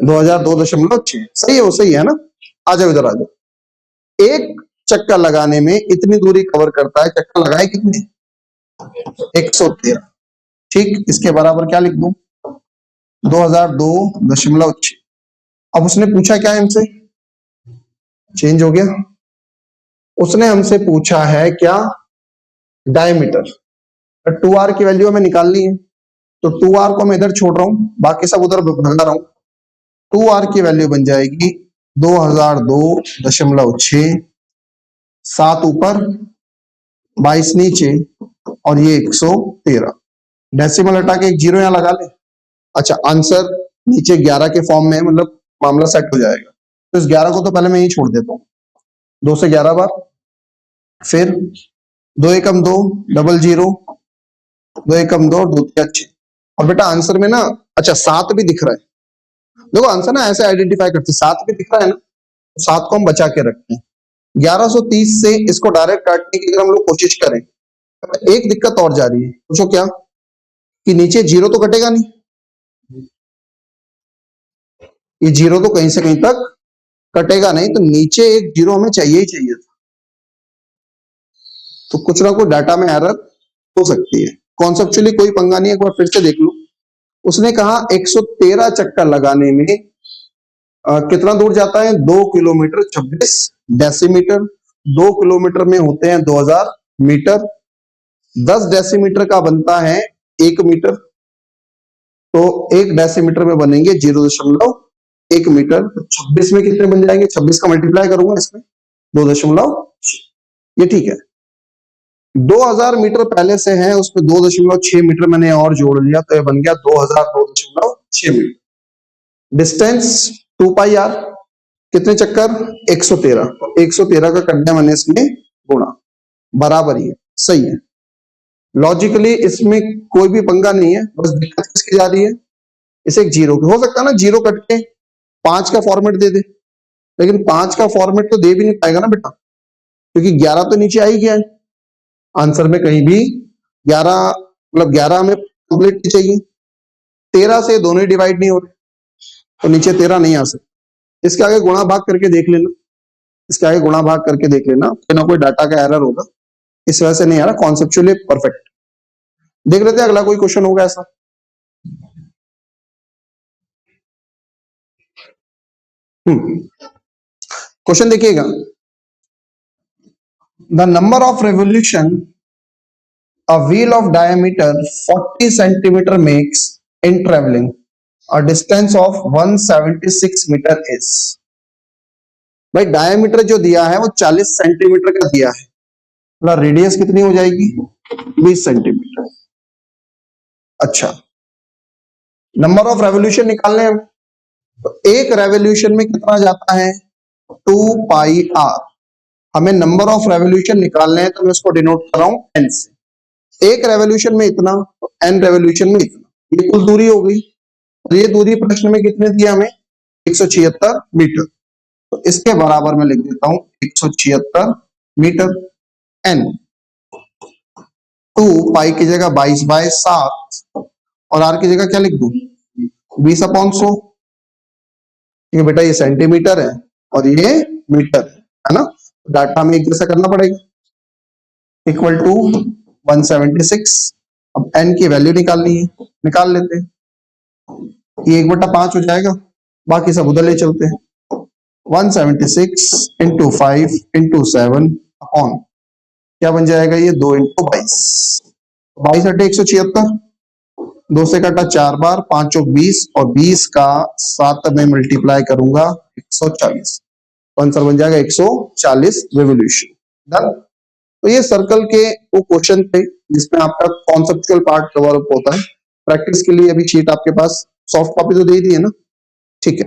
2000 2.6 सही है, वो सही है ना। आ जाओ इधर आ जाओ। एक चक्कर लगाने में इतनी दूरी कवर करता है, चक्कर लगाए कितने? 113। ठीक, इसके बराबर क्या लिख दूं? 2002.6। अब उसने पूछा क्या हमसे? चेंज हो गया। उसने हमसे पूछा है क्या? डायमीटर। 2r की वैल्यू हमें निकालनी है, तो 2r को मैं इधर छोड़ रहा हूं, बाकी सब उधर भगा रहा हूं। 2r की वैल्यू बन जाएगी 2002.6, 7 ऊपर 22 नीचे और ये 113। डेसिमल हटा के एक जीरो यहां लगा ले। अच्छा, आंसर नीचे 11 के फॉर्म में है, मतलब मामला सेट हो जाएगा। तो इस 11 को तो पहले मैं यही छोड़ देता हूं, 2 से 11 बार, फिर 2 एकम 2, डबल जीरो, 2 एकम 2, 2 6। और बेटा आंसर में ना, अच्छा 7 भी दिख रहा है। देखो आंसर ना ऐसे आइडेंटिफाई करते, 7 भी दिख रहा है ना, तो 7 को हम बचा के रखते हैं। 1130 से इसको डायरेक्ट काटने की अगर हम लोग कोशिश करें, एक दिक्कत और जा रही है। पूछो क्या? कि नीचे जीरो तो कटेगा नहीं, ये जीरो तो कहीं से कहीं तक कटेगा नहीं, तो नीचे एक जीरो हमें चाहिए ही चाहिए था। तो कुछ ना कुछ डाटा में एरर हो सकती है। कॉन्सेप्चुअली कोई पंगा नहीं है, एक बार फिर से देख लो। उसने कहा 113 चक्कर लगाने में कितना दूर जाता है? 2 किलोमीटर 26 डेसीमीटर। 2 किलोमीटर में होते हैं 2000 मीटर। 10 डेसीमीटर का बनता है 1 मीटर, तो 1 डेसीमीटर में बनेंगे 0.1 मीटर। 26 में कितने बन जाएंगे? 26 का मल्टीप्लाई करूंगा इसमें 2.6, ये ठीक है। 2000 मीटर पहले से है, उसमें 2.6 मीटर मैंने और जोड़ लिया, तो ये बन गया 2002.6 मीटर। डिस्टेंस 2 पाई आर, कितने चक्कर? 113। 113 का करना मैंने इसमें गुणा, बराबर ही है, सही है। लॉजिकली इसमें कोई भी पंगा नहीं है, बस दिक्कत किसकी जा रही है? इसे एक जीरो की। हो सकता है ना जीरो कट के 5 का फॉर्मेट दे दे, लेकिन 5 का फॉर्मेट तो दे भी नहीं पाएगा ना बेटा, क्योंकि 11 तो नीचे आ ही गया है। आंसर में कहीं भी 11, मतलब 11 हमें कंप्लीट नहीं चाहिए। 13 से दोनों ही डिवाइड नहीं हो रहे, तो नीचे 13 नहीं आ सकते। इसके आगे गुणा भाग करके देख लेना, इसके आगे गुणा भाग करके देख लेना, कोई ना कोई डाटा का एरर होगा, इस वजह से नहीं आ रहा। Conceptually perfect. देख लेते हैं अगला कोई क्वेश्चन होगा ऐसा। क्वेश्चन देखिएगा। The number of revolution a wheel of diameter 40 centimeter makes in traveling a distance of 176 meter is। भाई डायमीटर जो दिया है वो 40 सेंटीमीटर का दिया है, मतलब रेडियस कितनी हो जाएगी? 20 सेंटीमीटर। अच्छा, नंबर ऑफ रेवोल्यूशन निकालने हैं, तो एक रेवोल्यूशन में कितना जाता है? 2 पाई आर। हमें नंबर ऑफ रेवोल्यूशन निकालने हैं, तो मैं उसको डिनोट कर रहा हूं एन से। एक रेवोल्यूशन में इतना, तो एन रेवोल्यूशन में इतना, ये कुल दूरी हो गई। और ये दूरी प्रश्न में कितने दिया हमें? 176 मीटर। तो इसके बराबर मैं लिख देता हूं 176 मीटर। एन 2 पाई की जगह 22/7 और आर की जगह क्या लिख दूं? 20/100। ठीक है बेटा, ये सेंटीमीटर है और ये मीटर है ना, डाटा में एक जैसा करना पड़ेगा। Equal to 176। अब n की वैल्यू निकालनी है, निकाल लेते हैं। ये 1/5 हो जाएगा, बाकी सब उधर ले चलते हैं। 176 इंटू 5 इंटू 7 अपॉन क्या बन जाएगा? ये 2 इंटू 22। 22 हटे 176, 2 से कटा 4 बार, 5 चौक 20 और 20 का 7 में मल्टीप्लाई करूंगा 140, तो आंसर बन जाएगा 140 रेवोल्यूशन। डन। तो ये सर्कल के वो क्वेश्चन थे जिसमें आपका कॉन्सेप्चुअल पार्ट कवर अप होता है। प्रैक्टिस के लिए अभी शीट आपके पास सॉफ्ट कॉपी तो दे दी है ना, ठीक है।